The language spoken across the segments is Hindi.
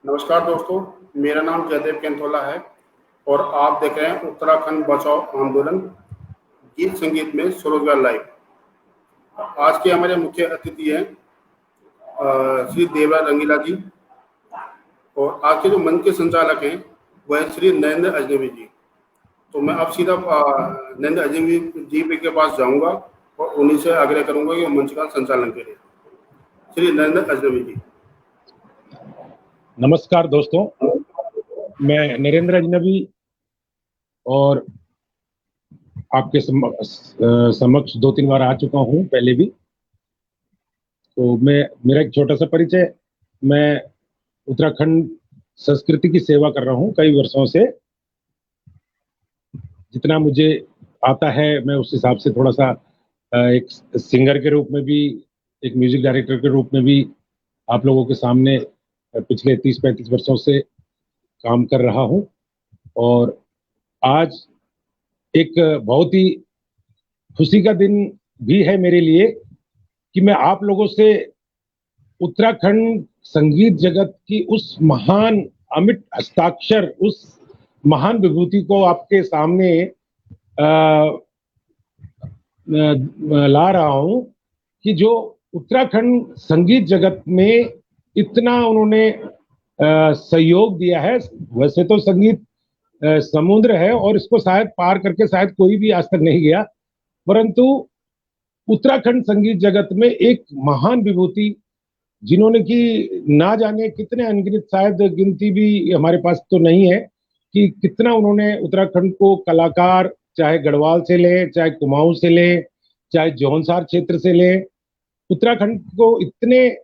नमस्कार दोस्तों, मेरा नाम जयदेव केंथोला है और आप देख रहे हैं उत्तराखंड बचाओ आंदोलन गीत संगीत में स्वरोजगार लाइव। आज के हमारे मुख्य अतिथि हैं श्री देवराज रंगीला जी और आज के जो मंच के संचालक हैं वह है श्री नरेंद्र अजनबी जी। तो मैं अब सीधा नरेंद्र अजनबी जी के पास जाऊंगा और उन्हीं से आग्रह करूंगा कि मंच का संचालन करें। श्री नरेंद्र अजनबी जी। नमस्कार दोस्तों, मैं नरेंद्र अजनबी और आपके समक्ष 2-3 बार आ चुका हूं पहले भी। तो मेरा एक छोटा सा परिचय, मैं उत्तराखंड संस्कृति की सेवा कर रहा हूं कई वर्षों से। जितना मुझे आता है मैं उस हिसाब से थोड़ा सा एक सिंगर के रूप में भी, एक म्यूजिक डायरेक्टर के रूप में भी आप लोगों के सामने पिछले 30-35 वर्षों से काम कर रहा हूं। और आज एक बहुत ही खुशी का दिन भी है मेरे लिए कि मैं आप लोगों से उत्तराखंड संगीत जगत की उस महान अमिट हस्ताक्षर, उस महान विभूति को आपके सामने ला रहा हूं कि जो उत्तराखंड संगीत जगत में इतना उन्होंने सहयोग दिया है। वैसे तो संगीत समुद्र है और इसको शायद पार करके शायद कोई भी आज तक नहीं गया, परंतु उत्तराखंड संगीत जगत में एक महान विभूति जिन्होंने कि ना जाने कितने अनगिनत, शायद गिनती भी हमारे पास तो नहीं है कि कितना उन्होंने उत्तराखंड को कलाकार, चाहे गढ़वाल से ले, चाहे कुमाऊं से ले, चाहे जौनसार क्षेत्र से ले, उत्तराखंड को इतने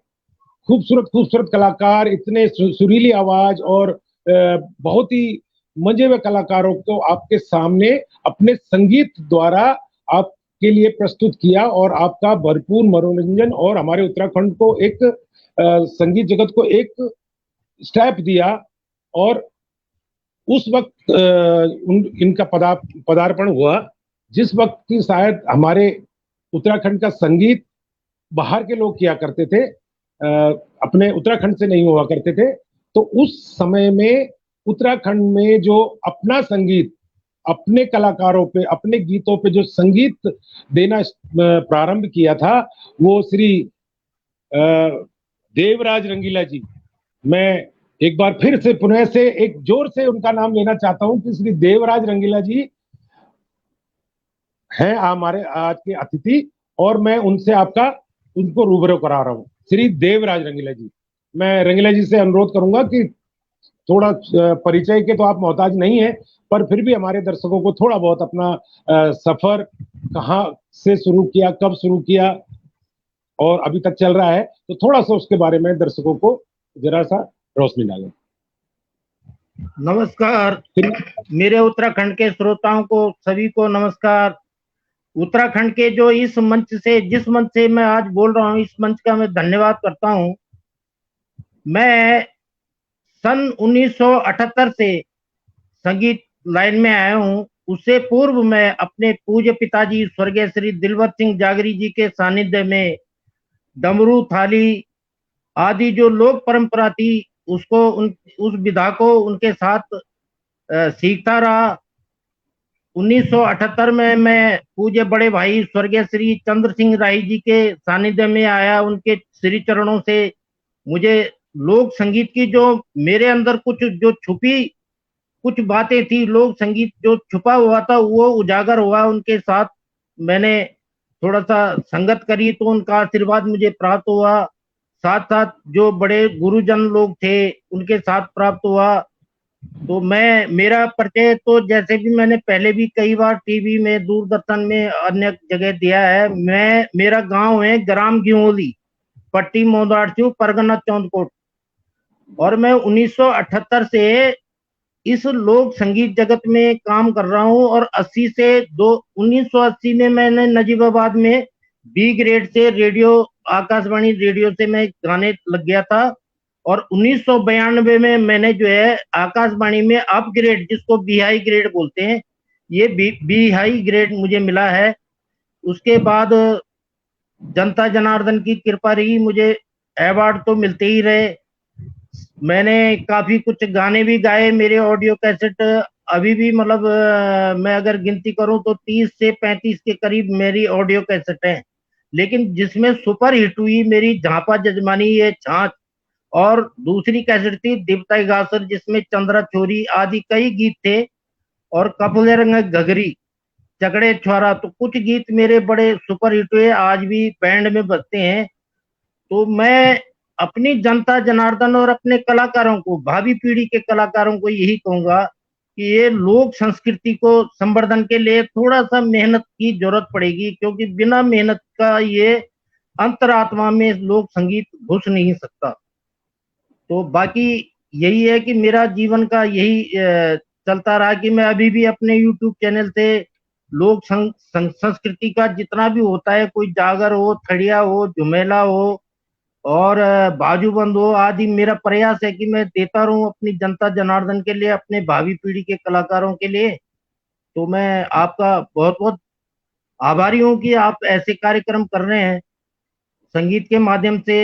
खूबसूरत खूबसूरत कलाकार, इतने सुरीली आवाज और बहुत ही मजे में कलाकारों को आपके सामने अपने संगीत द्वारा आपके लिए प्रस्तुत किया और आपका भरपूर मनोरंजन और हमारे उत्तराखंड को एक संगीत जगत को एक स्टेप दिया। और उस वक्त इनका पदार्पण हुआ जिस वक्त की शायद हमारे उत्तराखंड का संगीत बाहर के लोग किया करते थे, अपने उत्तराखंड से नहीं हुआ करते थे। तो उस समय में उत्तराखंड में जो अपना संगीत, अपने कलाकारों पे, अपने गीतों पे जो संगीत देना प्रारंभ किया था, वो श्री देवराज रंगीला जी। मैं एक बार फिर से पुनः से एक जोर से उनका नाम लेना चाहता हूं कि श्री देवराज रंगीला जी हैं हमारे आज के अतिथि और मैं उनको रूबरू करा रहा हूं। श्री देवराज रंगीला जी, मैं रंगीला जी से अनुरोध करूंगा कि थोड़ा परिचय के तो आप मोहताज नहीं है, पर फिर भी हमारे दर्शकों को थोड़ा बहुत अपना सफर कहाँ से शुरू किया, कब शुरू किया और अभी तक चल रहा है, तो थोड़ा सा उसके बारे में दर्शकों को जरा सा रोशनी डालें। नमस्कार मेरे उत्तराखंड के श्रोताओं को, सभी को नमस्कार। उत्तराखंड के जो इस मंच से, जिस मंच से मैं आज बोल रहा हूँ, इस मंच का मैं धन्यवाद करता हूँ। मैं सन 1978 से संगीत लाइन में आया हूँ। उससे पूर्व मैं अपने पूज्य पिताजी स्वर्गीय श्री दिलवर सिंह जागरी जी के सानिध्य में डमरू, थाली आदि जो लोक परंपरा थी उसको उस विधा को उनके साथ सीखता रहा। 1978 में मैं पूज्य बड़े भाई स्वर्गीय श्री चंद्र सिंह राय जी के सानिध्य में आया। उनके श्री चरणों से मुझे लोक संगीत की जो मेरे अंदर कुछ बातें थी, लोक संगीत जो छुपा हुआ था, वो उजागर हुआ। उनके साथ मैंने थोड़ा सा संगत करी तो उनका आशीर्वाद मुझे प्राप्त हुआ। साथ साथ जो बड़े गुरुजन लोग थे उनके साथ प्राप्त हुआ। तो मेरा परिचय तो जैसे भी मैंने पहले भी कई बार टीवी में, दूरदर्शन में, अन्य जगह दिया है। मेरा गांव है ग्राम गियोली, पट्टी मोदारचू, परगना चौंदकोट, और मैं 1978 से इस लोक संगीत जगत में काम कर रहा हूँ। और 1980 में मैंने नजीबाबाद में बी ग्रेड से रेडियो, आकाशवाणी रेडियो से मैं गाने लग गया था। और 1992 में मैंने जो है आकाशवाणी में अपग्रेड, जिसको बी हाई ग्रेड बोलते हैं, ये बी हाई ग्रेड मुझे मिला है। उसके बाद जनता जनार्दन की कृपा रही, मुझे अवार्ड तो मिलते ही रहे। मैंने काफी कुछ गाने भी गाए, मेरे ऑडियो कैसेट अभी भी मतलब मैं अगर गिनती करूं तो 30 से 35 के करीब मेरी ऑडियो कैसेट है। लेकिन जिसमें सुपर हिट हुई मेरी झांपा जजमानी ये छाछ, और दूसरी कैसेट थी दिवताई गासर जिसमें चंद्रा चोरी आदि कई गीत थे, और कपले रंग घगरी, चकड़े छुआरा, तो कुछ गीत मेरे बड़े सुपर हिट हुए, आज भी बैंड में बजते हैं। तो मैं अपनी जनता जनार्दन और अपने कलाकारों को, भावी पीढ़ी के कलाकारों को यही कहूंगा कि ये लोक संस्कृति को संवर्धन के लिए थोड़ा सा मेहनत की जरूरत पड़ेगी, क्योंकि बिना मेहनत का ये अंतरात्मा में लोक संगीत घुस नहीं सकता। तो बाकी यही है कि मेरा जीवन का यही चलता रहा कि मैं अभी भी अपने यूट्यूब चैनल से लोक संस्कृति का जितना भी होता है, कोई जागर हो, थड़िया हो, झुमेला हो और बाजूबंद हो आदि, मेरा प्रयास है कि मैं देता रहूं अपनी जनता जनार्दन के लिए, अपने भावी पीढ़ी के कलाकारों के लिए। तो मैं आपका बहुत बहुत आभारी हूं कि आप ऐसे कार्यक्रम कर रहे हैं, संगीत के माध्यम से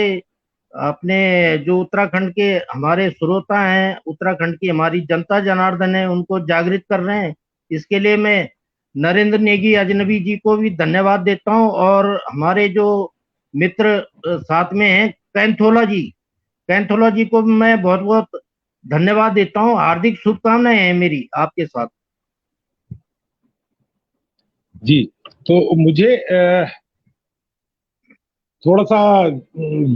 अपने जो उत्तराखंड के हमारे श्रोता हैं, उत्तराखंड की हमारी जनता जनार्दन है, उनको जागृत कर रहे हैं। इसके लिए मैं नरेंद्र नेगी अजनबी जी को भी धन्यवाद देता हूं, और हमारे जो मित्र साथ में हैं कैंथोला जी, कैंथोला जी को मैं बहुत बहुत धन्यवाद देता हूं। हार्दिक शुभकामनाएं हैं मेरी आपके साथ। जी, तो मुझे थोड़ा सा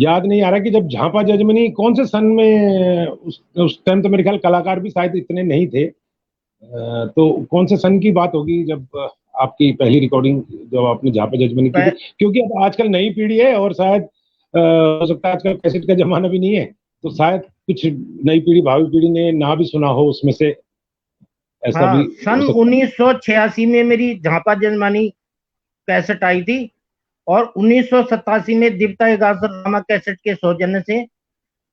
याद नहीं आ रहा कि जब झांपा जजमनी कौन से सन में, उस टाइम तो मेरे ख्याल कलाकार भी शायद इतने नहीं थे। तो कौन से सन की बात होगी जब आपकी पहली रिकॉर्डिंग जब आपने झांपा जजमनी की थी? क्योंकि अब आजकल नई पीढ़ी है और शायद हो सकता है आजकल कैसेट का जमाना भी नहीं है, तो शायद कुछ नई पीढ़ी, भावी पीढ़ी ने ना भी सुना हो उसमें से, ऐसा हाँ, भी सन हो सकता है। 1986 में मेरी झांपा जजमानी कैसेट आई थी, और 1987 में दिवता एगासर रामा कैसेट के सौजन्य से,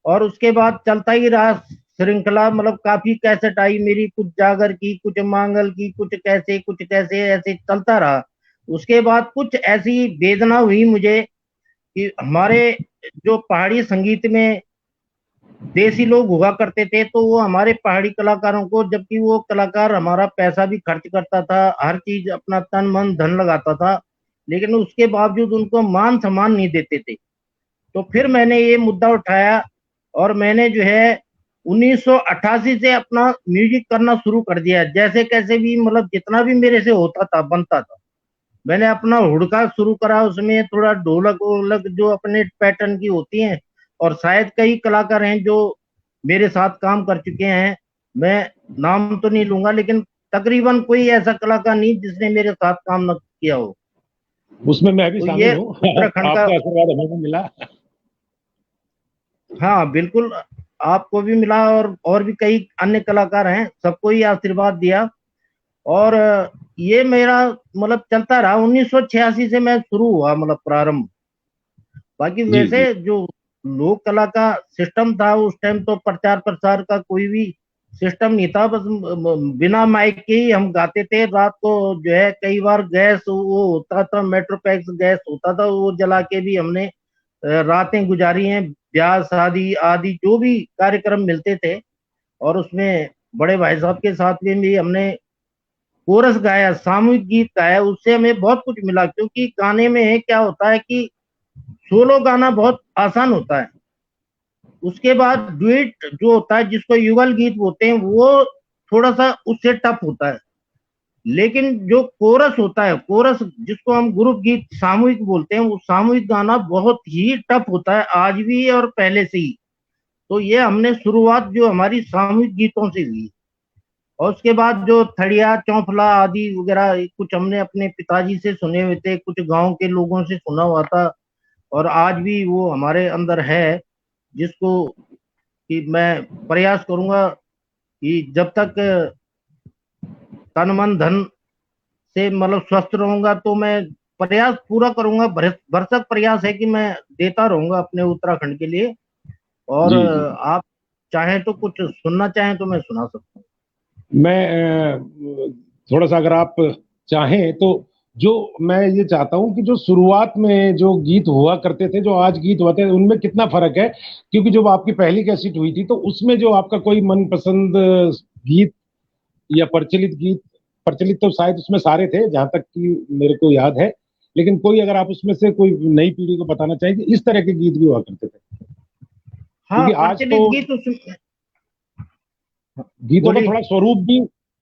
और उसके बाद चलता ही रहा श्रृंखला, मतलब काफी कैसेट आई मेरी, कुछ जागर की, कुछ मांगल की, कुछ कैसे ऐसे चलता रहा। उसके बाद कुछ ऐसी वेदना हुई मुझे कि हमारे जो पहाड़ी संगीत में देसी लोग हुआ करते थे, तो वो हमारे पहाड़ी कलाकारों को, जबकि वो कलाकार हमारा पैसा भी खर्च करता था, हर चीज अपना तन मन धन लगाता था, लेकिन उसके बावजूद उनको मान सम्मान नहीं देते थे। तो फिर मैंने ये मुद्दा उठाया, और मैंने जो है 1988 से अपना म्यूजिक करना शुरू कर दिया, जैसे कैसे भी, मतलब जितना भी मेरे से होता था, बनता था। मैंने अपना हुड़का शुरू करा, उसमें थोड़ा ढोलक वोलक जो अपने पैटर्न की होती हैं, और शायद कई कलाकार हैं जो मेरे साथ काम कर चुके हैं, मैं नाम तो नहीं लूंगा, लेकिन तकरीबन कोई ऐसा कलाकार नहीं जिसने मेरे साथ काम न किया हो। उसमें मैं भी तो शामिल ये हूँ। उत्तराखंड का, आपका आशीर्वाद हमें भी मिला। हाँ बिल्कुल, आपको भी मिला, और भी कई अन्य कलाकार हैं, सबको ही आशीर्वाद दिया। और ये मेरा मतलब चलता रहा, 1986 से मैं शुरू हुआ, मतलब प्रारंभ। बाकी जी वैसे जी। जो लोक कला का सिस्टम था उस टाइम, तो प्रचार प्रसार का कोई भी सिस्टम नहीं था, बस बिना माइक के ही हम गाते थे। रात को जो है कई बार गैस वो होता था, मेट्रोपैक्स गैस होता था, वो जला के भी हमने रातें गुजारी हैं, ब्याह शादी आदि जो भी कार्यक्रम मिलते थे। और उसमें बड़े भाई साहब के साथ में भी हमने कोरस गाया, सामूहिक गीत गाया, उससे हमें बहुत कुछ मिला। क्योंकि गाने में क्या होता है कि सोलो गाना बहुत आसान होता है, उसके बाद ड्यूट जो होता है जिसको युगल गीत बोलते हैं, वो थोड़ा सा उससे टफ होता है। लेकिन जो कोरस होता है, कोरस जिसको हम ग्रुप गीत सामूहिक बोलते हैं, वो सामूहिक गाना बहुत ही टफ होता है, आज भी और पहले से ही। तो ये हमने शुरुआत जो हमारी सामूहिक गीतों से हुई, और उसके बाद जो थड़िया चौफला आदि वगैरह कुछ हमने अपने पिताजी से सुने हुए थे, कुछ गांव के लोगों से सुना हुआ था, और आज भी वो हमारे अंदर है, जिसको कि मैं प्रयास करूंगा कि जब तक तन मन धन से मतलब स्वस्थ रहूंगा, तो मैं प्रयास पूरा करूंगा, भरसक प्रयास है कि मैं देता रहूंगा अपने उत्तराखंड के लिए। और जी जी। आप चाहें तो कुछ सुनना चाहें तो मैं सुना सकता हूँ। मैं थोड़ा सा अगर आप चाहें तो जो मैं ये चाहता हूँ कि जो शुरुआत में जो गीत हुआ करते थे, जो आज गीत होते हैं, उनमें कितना फर्क है। क्योंकि जब आपकी पहली कैसेट हुई थी तो उसमें जो आपका कोई मनपसंद गीत या प्रचलित गीत, प्रचलित तो शायद उसमें सारे थे जहां तक कि मेरे को याद है, लेकिन कोई अगर आप उसमें से कोई नई पीढ़ी को बताना चाहें कि इस तरह के गीत भी हुआ करते थे। हाँ, क्योंकि आज तो प्रचलित गीत उसमें। गीतों का बोलिए। थोड़ा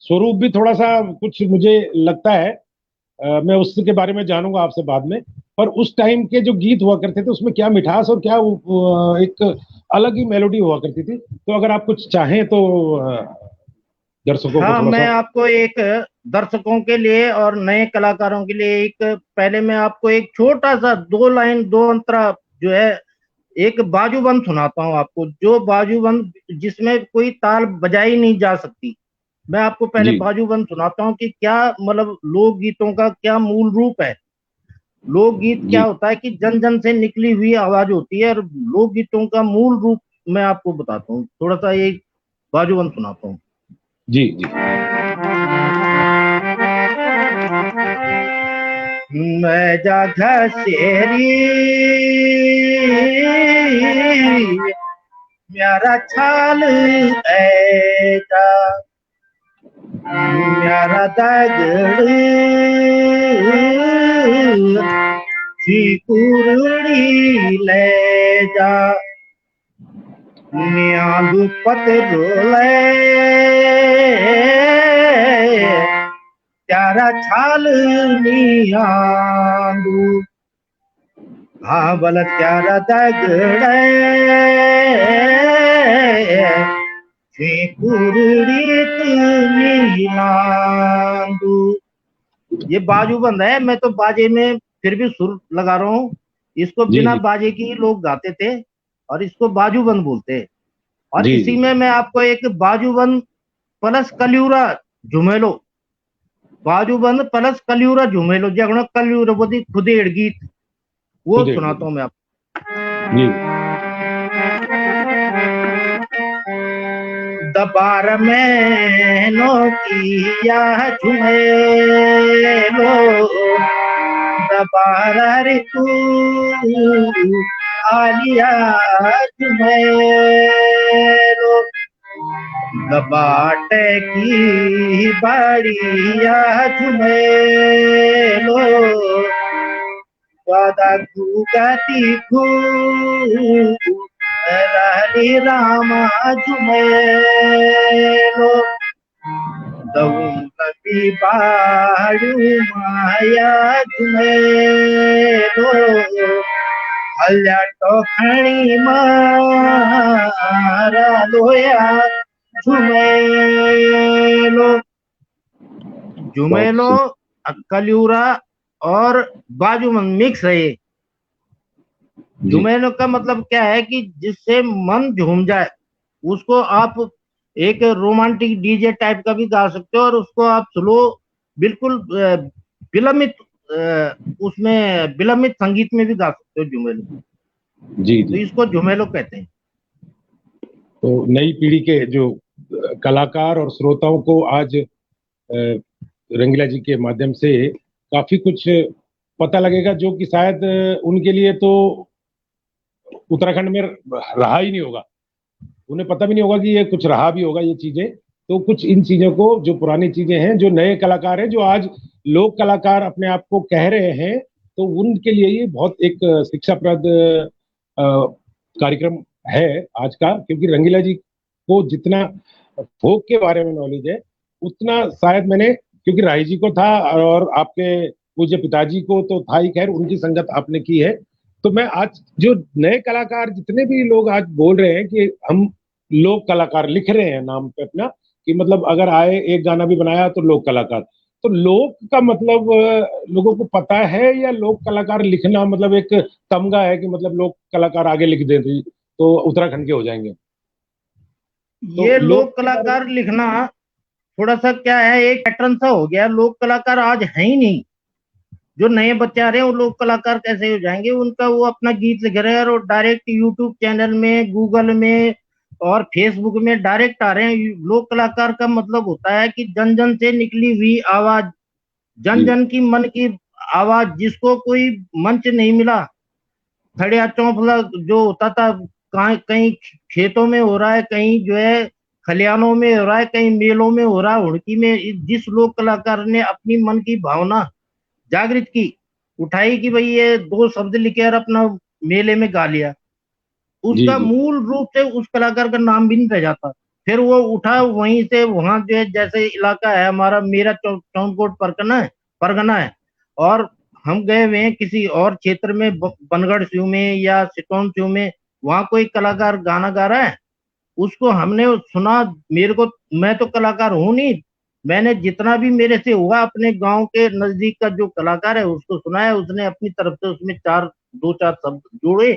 स्वरूप भी थोड़ा सा कुछ मुझे लगता है। मैं उसके बारे में जानूंगा आपसे बाद में। पर उस टाइम के जो गीत हुआ करते थे उसमें क्या मिठास और क्या एक अलग ही मेलोडी हुआ करती थी। तो अगर आप कुछ चाहें तो दर्शकों को हाँ, थोड़ा मैं सा। आपको एक दर्शकों के लिए और नए कलाकारों के लिए एक, पहले मैं आपको एक छोटा सा दो लाइन दो अंतरा जो है, एक बाजूबंद सुनाता हूँ आपको, जो बाजूबंद जिसमें कोई ताल बजाई नहीं जा सकती। मैं आपको पहले जी बाजूबंद सुनाता हूँ कि क्या मतलब लोकगीतों का क्या मूल रूप है। लोकगीत क्या जी होता है कि जन जन से निकली हुई आवाज होती है, और लोकगीतों का मूल रूप मैं आपको बताता हूँ, थोड़ा सा ये बाजूबंद सुनाता हूँ। जी जी मैं जागा शेरी मेरा छाल ऐसा मेरा दगड़ थी कुरड़ी ले जा न्यालू पतरोले त्यारा छाल नियालू हावल त्यारा दगड़ थी कुरड़ी नीलांदू। ये बाजूबंद है, मैं तो बाजे में फिर भी सुर लगा रहा हूँ। इसको जी बिना जी बाजे की लोग गाते थे और इसको बाजूबंद बोलते हैं। और जी इसी जी में मैं आपको एक बाजूबंद प्लस कलियूरा झुमेलो, बाजूबंद प्लस कलियूरा झुमेलो जगह कलियूरा बोधी खुदेड़ गीत, वो खुद सुनाता हूँ मैं आपको। जी दबार में नो किया झुमेलो दबार ऋतु आलिया झुमेलो दबाट की बढ़िया झुमेलो वादा गुगती घू रानी रामा झुमेलो दऊं कभी बाड़ू माया झुमेलो हल्या टोखणी मारा लोया झुमेलो। बहुत झुमेलो सही। कलियूरा और बाजूबंद मिक्स है ये। जी झुमेलो का मतलब क्या है कि जिससे मन झूम जाए, उसको आप एक रोमांटिक डीजे टाइप का भी गा सकते हो, और उसको आप स्लो बिल्कुल विलंबित उसमें विलंबित संगीत में भी गा सकते हो झुमेलो। जी तो जी। इसको झुमेलो कहते हैं। तो नई पीढ़ी के जो कलाकार और श्रोताओं को आज रंगीला जी के माध्यम से काफी कुछ पता लगेगा, जो कि शायद उनके लिए तो उत्तराखंड में रहा ही नहीं होगा। उन्हें पता भी नहीं होगा कि ये कुछ रहा भी होगा ये चीजें। तो कुछ इन चीजों को, जो पुरानी चीजें हैं, जो नए कलाकार हैं, जो आज लोक कलाकार अपने आप को कह रहे हैं, तो उनके लिए ये बहुत एक शिक्षाप्रद कार्यक्रम है आज का। क्योंकि रंगीला जी को जितना फोक के बारे में नॉलेज है, उतना शायद मैंने, क्योंकि राही जी को था और आपके पूज्य पिताजी को तो था ही, खैर उनकी संगत आपने की है। तो मैं आज जो नए कलाकार जितने भी लोग आज बोल रहे हैं कि हम लोक कलाकार लिख रहे हैं नाम पे अपना, कि मतलब अगर आए एक गाना भी बनाया तो लोक कलाकार। तो लोक का मतलब लोगों को पता है, या लोक कलाकार लिखना मतलब एक तमगा है कि मतलब लोक कलाकार आगे लिख दे तो उत्तराखंड के हो जाएंगे। तो ये लोक लोक के बारे कलाकार में। लिखना थोड़ा सा क्या है, एक पैटर्न सा हो गया। लोक कलाकार आज है ही नहीं। जो नए बच्चे आ रहे हैं वो लोक कलाकार कैसे हो जाएंगे? उनका वो अपना गीत लिख रहे हैं और डायरेक्ट यूट्यूब चैनल में, गूगल में और फेसबुक में डायरेक्ट आ रहे हैं। लोक कलाकार का मतलब होता है कि जन जन से निकली हुई आवाज जन जन की मन की आवाज, जिसको कोई मंच नहीं मिला, खड़िया चौंपला जो होता था, कहीं खेतों में हो रहा है, कहीं जो है खलियानों में हो रहा है, कहीं मेलों में हो रहा है, हुड़की में, जिस लोक कलाकार ने अपनी मन की भावना जागृत की, उठाई कि भाई ये दो शब्द लिखे और अपना मेले में गा लिया, जी उसका जी मूल रूप से उस कलाकार का नाम भी नहीं रह जाता। फिर वो उठा वहीं से, वहां जो है जैसे इलाका है हमारा, मेरा चौनकोट परगना है, और हम गए हुए हैं किसी और क्षेत्र में, बनगढ़ स्यू में या सिटोन स्यू में, वहां कोई कलाकार गाना गा रहा है, उसको हमने सुना, मेरे को, मैं तो कलाकार हूं नहीं, मैंने जितना भी मेरे से हुआ अपने गांव के नजदीक का जो कलाकार है उसको सुनाया, उसने अपनी तरफ से उसमें दो चार शब्द जोड़े,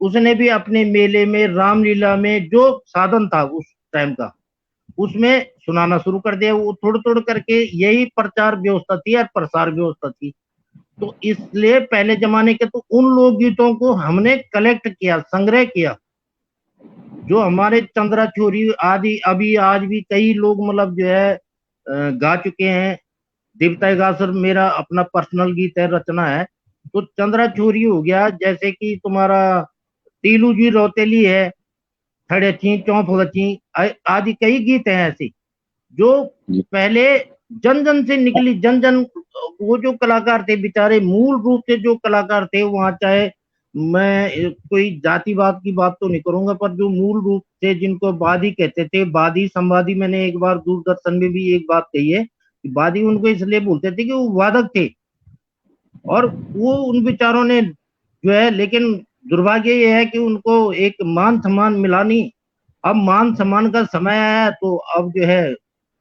उसने भी अपने मेले में, रामलीला में जो साधन था उस टाइम का, उसमें सुनाना शुरू कर दिया। वो थोड़ा थोड़ा करके यही प्रचार व्यवस्था थी और प्रसार व्यवस्था थी। तो इसलिए पहले जमाने के तो उन लोकगीतों को हमने कलेक्ट किया, संग्रह किया, जो हमारे चंद्रा चोरी आदि अभी आज भी कई लोग मतलब जो है गा चुके हैं। देवता गासर मेरा अपना पर्सनल गीत है, रचना है। तो चंद्रा चोरी हो गया, जैसे कि तुम्हारा तीलू जी रौतेली है, खड़े ची चौंप लची आदि कई गीत हैं ऐसे, जो जी पहले जन जन से निकली, जन जन, वो जो कलाकार थे बेचारे, मूल रूप से जो कलाकार थे वहां, चाहे मैं कोई जातिवाद की बात तो नहीं करूंगा, पर जो मूल रूप से जिनको बादी कहते थे, बादी संवादी, मैंने एक बार दूरदर्शन में भी एक बात कही है कि बादी उनको इसलिए बोलते थे कि वो वादक थे, और वो उन बेचारों ने जो है, लेकिन दुर्भाग्य ये है कि उनको एक मान सम्मान मिला नहीं। अब मान सम्मान का समय आया है, तो अब जो है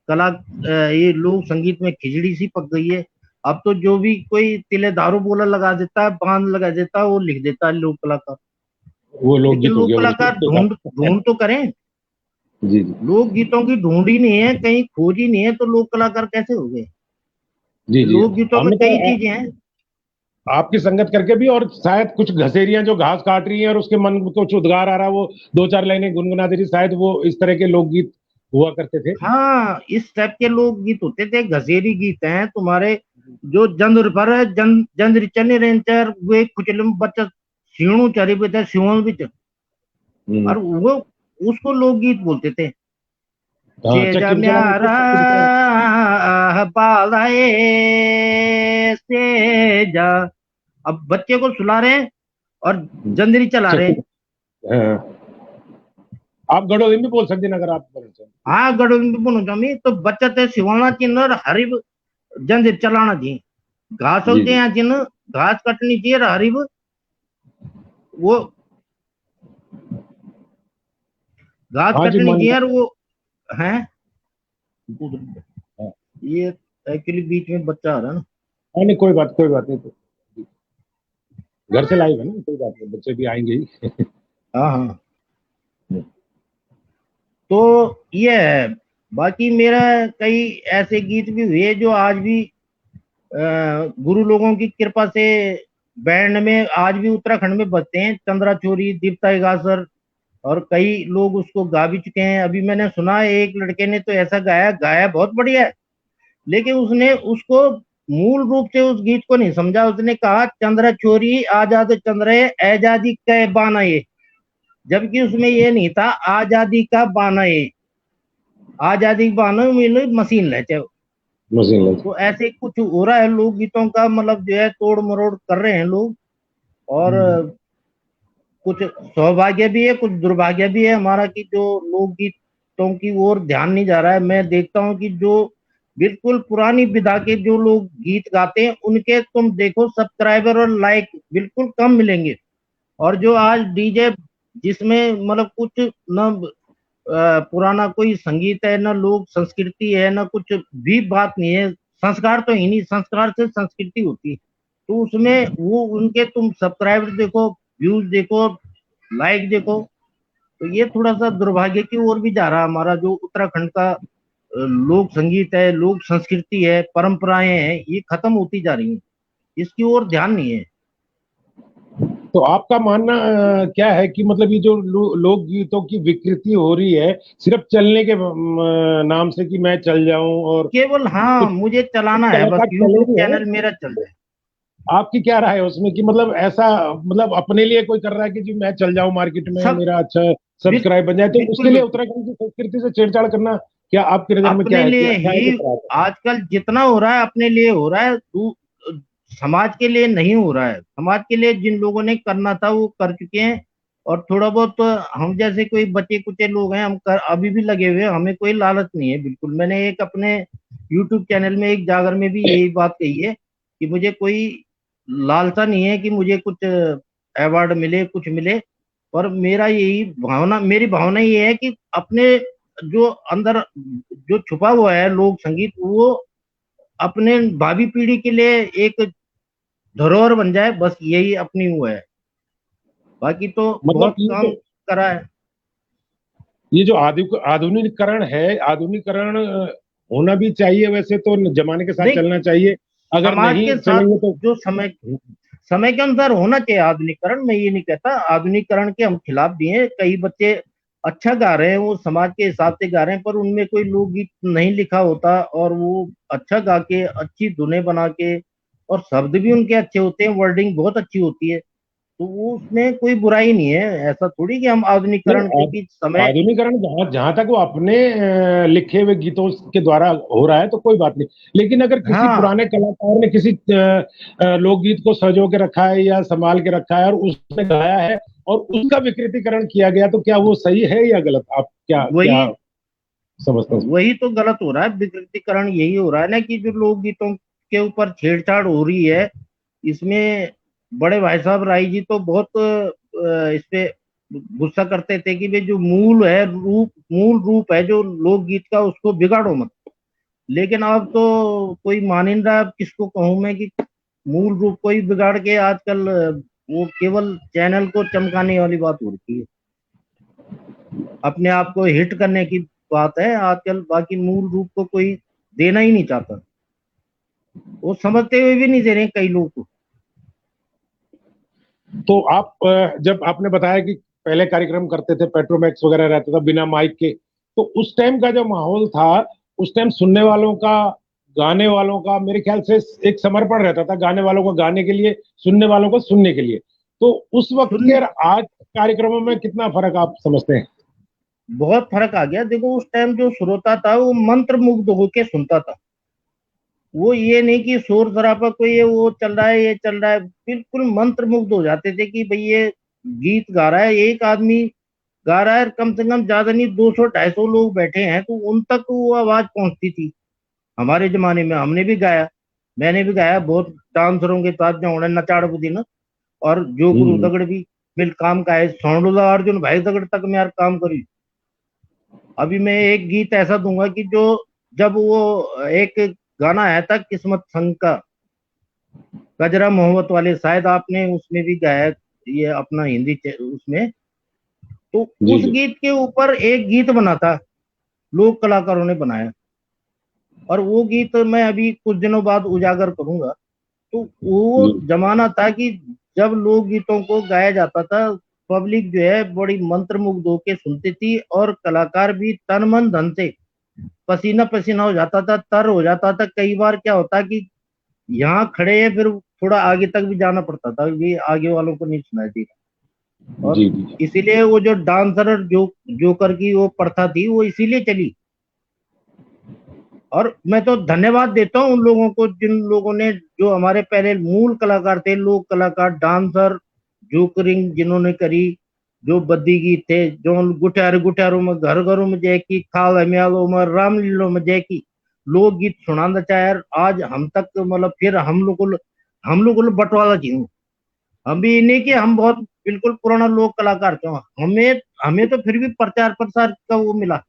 ये लोक संगीत में खिचड़ी सी पक गई है। अब तो जो भी कोई तिले दारू बोला लगा देता है, बांध लगा देता है, वो लिख देता है लोक कलाकार। वो लेकिन लोकगीत हो लोक गया, वो कलाकार उसके ढूंढ साथ। ढूंढ तो करें, जी जी लोक गीतों की ढूंढ ही नहीं है, कहीं खोज ही नहीं है, तो लोक कलाकार कैसे हो गए? जी जी। लोक गीतों में हमने तो कई चीजें हैं। आपकी संगत करके भी, और शायद कुछ घसेरियां जो घास काट रही हैं और उसके मन को कुछ उद्गार आ रहा है, वो दो चार लाइनें गुनगुना दे रही, शायद वो इस तरह के लोकगीत हुआ करते थे। हाँ, इस टाइप के लोक गीत होते थे, घसेरी गीत हैं तुम्हारे, जो जंद्र पर जंद्र चने रेंचर वे कुचलम बच्चा सीणु चरी पे थे, सिवण भी थे, हम्म। और वो उसको लोकगीत बोलते थे। हाँ, सेजा चक्की चला म्यारा बालाए सेजा, अब बच्चे को सुला रहे हैं और जंदरी चला रहे चक्की। हैं। हाँ, आप गढ़ोली भी बोल सकते हैं अगर आप बोलना चाहें। हाँ, गड़ो बोलो जमी तो बच्चा ते सिवाना चिन्ह और हरिब जंदरी चलाना जी, घास जी होते जी। हैं जिन, घास कटनी चाहिए, हरिब वो घास हाँ जी, कटनी मन चाहिए, का। और वो है, हाँ ये एक्चुअली बीच में बच्चा आ रहा है ना। हाँ, नहीं कोई बात नहीं, तो घर से लाइव है ना, कोई बात नहीं, बच्चे भी आएंगे ही। हाँ हाँ। तो ये है, बाकी मेरा कई ऐसे गीत भी हुए जो आज भी गुरु लोगों की कृपा से बैंड में आज भी उत्तराखंड में बजते हैं। चंद्रा चोरी, दीप्ता गासर, और कई लोग उसको गा भी चुके हैं। अभी मैंने सुना है एक लड़के ने तो ऐसा गाया गाया बहुत बढ़िया है, लेकिन उसने उसको मूल रूप से उस गीत को नहीं समझा। उसने कहा चंद्रा चोरी आजाद चंद्र आजादी का बाना ये, जबकि उसमें ये नहीं था आजादी का बाना ये, आजादी का बाना मिले मशीन ले जाओ। Machine language. तो ऐसे कुछ हो रहा है लोक गीतों का, मतलब जो है तोड़ मरोड़ कर रहे हैं लोग, और कुछ सौभाग्य भी है, कुछ दुर्भाग्य भी है हमारा कि जो लोकगीतों की ओर ध्यान नहीं जा रहा है। मैं देखता हूँ कि जो बिल्कुल पुरानी विधा के जो लोग गीत गाते हैं, उनके तुम देखो सब्सक्राइबर और लाइक बिल्कुल कम मिलेंगे, और जो आज डीजे जिसमें मतलब कुछ न पुराना कोई संगीत है, ना लोक संस्कृति है, ना कुछ भी बात नहीं है, संस्कार तो ही नहीं, संस्कार से संस्कृति होती है। तो उसमें वो उनके तुम सब्सक्राइबर देखो, व्यूज देखो, लाइक देखो, तो ये थोड़ा सा दुर्भाग्य की ओर भी जा रहा है। हमारा जो उत्तराखंड का लोक संगीत है, लोक संस्कृति है, परंपराएं हैं, ये खत्म होती जा रही हैं, इसकी ओर ध्यान नहीं है। तो आपका मानना क्या है कि मतलब ये जो लोकगीतों की विकृति हो रही है सिर्फ चलने के नाम से, कि मैं चल जाऊं और केवल हाँ कुछ मुझे चलाना है, बस कलाकार चले यूट्यूब भी हैं। चैनल मेरा चल जाए। आपकी क्या राय है उसमें कि मतलब ऐसा, मतलब अपने लिए कोई कर रहा है कि जी मैं चल जाऊं मार्केट में, सब मेरा अच्छा बिल, सब्सक्राइब बन जाए, तो बिल्कुल उसके लिए बिल्कुल उत्तराखंड की संस्कृति से छेड़छाड़ करना क्या आपकी नजर में क्या अपने है, कि लिए अच्छा है ही कि खराब है? आजकल जितना हो रहा है अपने लिए हो रहा है। समाज के लिए नहीं हो रहा है। समाज के लिए जिन लोगों ने करना था वो कर चुके हैं। और थोड़ा बहुत तो हम जैसे कोई बचे कुचे लोग हैं, अभी भी लगे हुए हैं। हमें कोई लालच नहीं है बिल्कुल। मैंने एक अपने यूट्यूब चैनल में एक जागर में भी यही बात कही है कि मुझे कोई लालसा नहीं है कि मुझे कुछ अवार्ड मिले कुछ मिले। और मेरा यही भावना, मेरी भावना ये है कि अपने जो अंदर जो छुपा हुआ है लोक संगीत, वो अपने भावी पीढ़ी के लिए एक धरोहर बन जाए, बस यही अपनी वो है। बाकी तो मतलब बहुत ये काम जो करा है। ये जो आधुनिकीकरण है, आधुनिकीकरण होना भी चाहिए वैसे तो, जमाने के साथ देख, चलना चाहिए। अगर समाज नहीं के साथ चलेंगे तो जो समय के अनुसार होना चाहिए आधुनिकीकरण। मैं ये नहीं कहता आधुनिकीकरण के हम खिलाफ भी हैं। कई बच्चे अच्छा गा रहे हैं, वो समाज के हिसाब से गा रहे हैं, पर उनमें कोई लोकगीत नहीं लिखा होता और वो अच्छा गा के अच्छी धुनें बना के, और शब्द भी उनके अच्छे होते हैं, वर्डिंग बहुत अच्छी होती है, तो वो उसमें कोई बुराई नहीं है। ऐसा थोड़ी कि हम नहीं, आधुनिकीकरण क्योंकि समय। आधुनिकीकरण जहां जहां तक वो अपने लिखे हुए गीतों के द्वारा हो रहा है तो कोई बात नहीं, लेकिन अगर किसी हाँ पुराने कलाकार ने किसी लोकगीत को संजो के रखा है या संभाल के रखा है और उसने गाया है और उसका विकृतीकरण किया गया, तो क्या वो सही है या गलत? आप क्या वही क्या समझते हैं? वही तो गलत हो रहा है। विकृतीकरण यही हो रहा है ना कि जो लोकगीतों के ऊपर छेड़छाड़ हो रही है इसमें। बड़े भाई साहब राय जी तो बहुत इस पे गुस्सा करते थे कि भाई जो मूल रूप है जो लोकगीत का, उसको बिगाड़ो मत। लेकिन अब तो कोई मान ही नहीं रहा। अब किसको कहूं मैं कि मूल रूप को ही बिगाड़ के आजकल वो केवल चैनल को चमकाने वाली बात हो रही है। अपने आप को हिट करने की बात है आजकल। बाकी मूल रूप को कोई देना ही नहीं चाहता। वो समझते हुए भी नहीं दे रहे हैं कई लोग को। तो आप जब आपने बताया कि पहले कार्यक्रम करते थे, पेट्रोमैक्स वगैरह रहता था बिना माइक के, तो उस टाइम का जो माहौल था, उस टाइम सुनने वालों का, गाने वालों का मेरे ख्याल से एक समर्पण रहता था, गाने वालों को गाने के लिए, सुनने वालों को सुनने के लिए। तो उस वक्त के सुन और आज कार्यक्रमों में कितना फर्क आप समझते हैं? बहुत फर्क आ गया। देखो उस टाइम जो श्रोता था वो मंत्र मुग्ध होके सुनता था। वो ये नहीं कि शोर शराबा कोई ये वो चल रहा है ये चल रहा है, बिल्कुल मंत्र मुग्ध हो जाते थे कि भाई ये गीत गा रहा है, एक आदमी गा रहा है, कम से कम ज्यादा नहीं 200-250 लोग बैठे हैं तो उन तक वो आवाज पहुंचती थी। हमारे जमाने में हमने भी गाया, मैंने भी गाया बहुत डांसरों के साथ जो नचाड़ बुदिन और जो गुरु हम्म। दगड़ भी मिल काम का है, सोनडुला अर्जुन भाई दगड़ तक में यार काम करी। अभी मैं एक गीत ऐसा दूंगा कि जो जब वो एक गाना आया था किस्मत संग का, गजरा मोहब्बत वाले, शायद आपने उसमें भी गाया है, ये अपना उसमें। तो जी उस जी। गीत के ऊपर एक गीत बना था, लोक कलाकारों ने बनाया। और वो गीत मैं अभी कुछ दिनों बाद उजागर करूंगा। तो वो जी जमाना था कि जब लोक गीतों को गाया जाता था, पब्लिक जो है बड़ी मंत्रमुग्ध होके सुनती थी, और कलाकार भी तन मन धन से पसीना पसीना हो जाता था, तर हो जाता था। कई बार क्या होता कि यहाँ खड़े हैं, फिर थोड़ा आगे तक भी जाना पड़ता था, ये आगे वालों को नहीं सुनाई दी। और जी जी। इसीलिए वो जो डांसर जोकर की वो प्रथा थी वो इसीलिए चली। और मैं तो धन्यवाद देता हूँ उन लोगों को जिन लोगों ने, जो हमारे पहले मूल कलाकार थे, लोक कलाकार, डांसर, जोकरिंग जिन्होंने करी, जो बद्दी गीत थे, जो गुटार गुटारों में, घर घरों में जय की, खाल म्यालों में, रामलीलों में जय की, लोकगीत सुनाना चाहे। आज हम तक मतलब फिर हम लोग को बंटवारा चाहिए। हम भी नहीं कि हम बहुत बिल्कुल पुराना लोक कलाकार थे। हमें हमें तो फिर भी प्रचार प्रसार का वो मिला।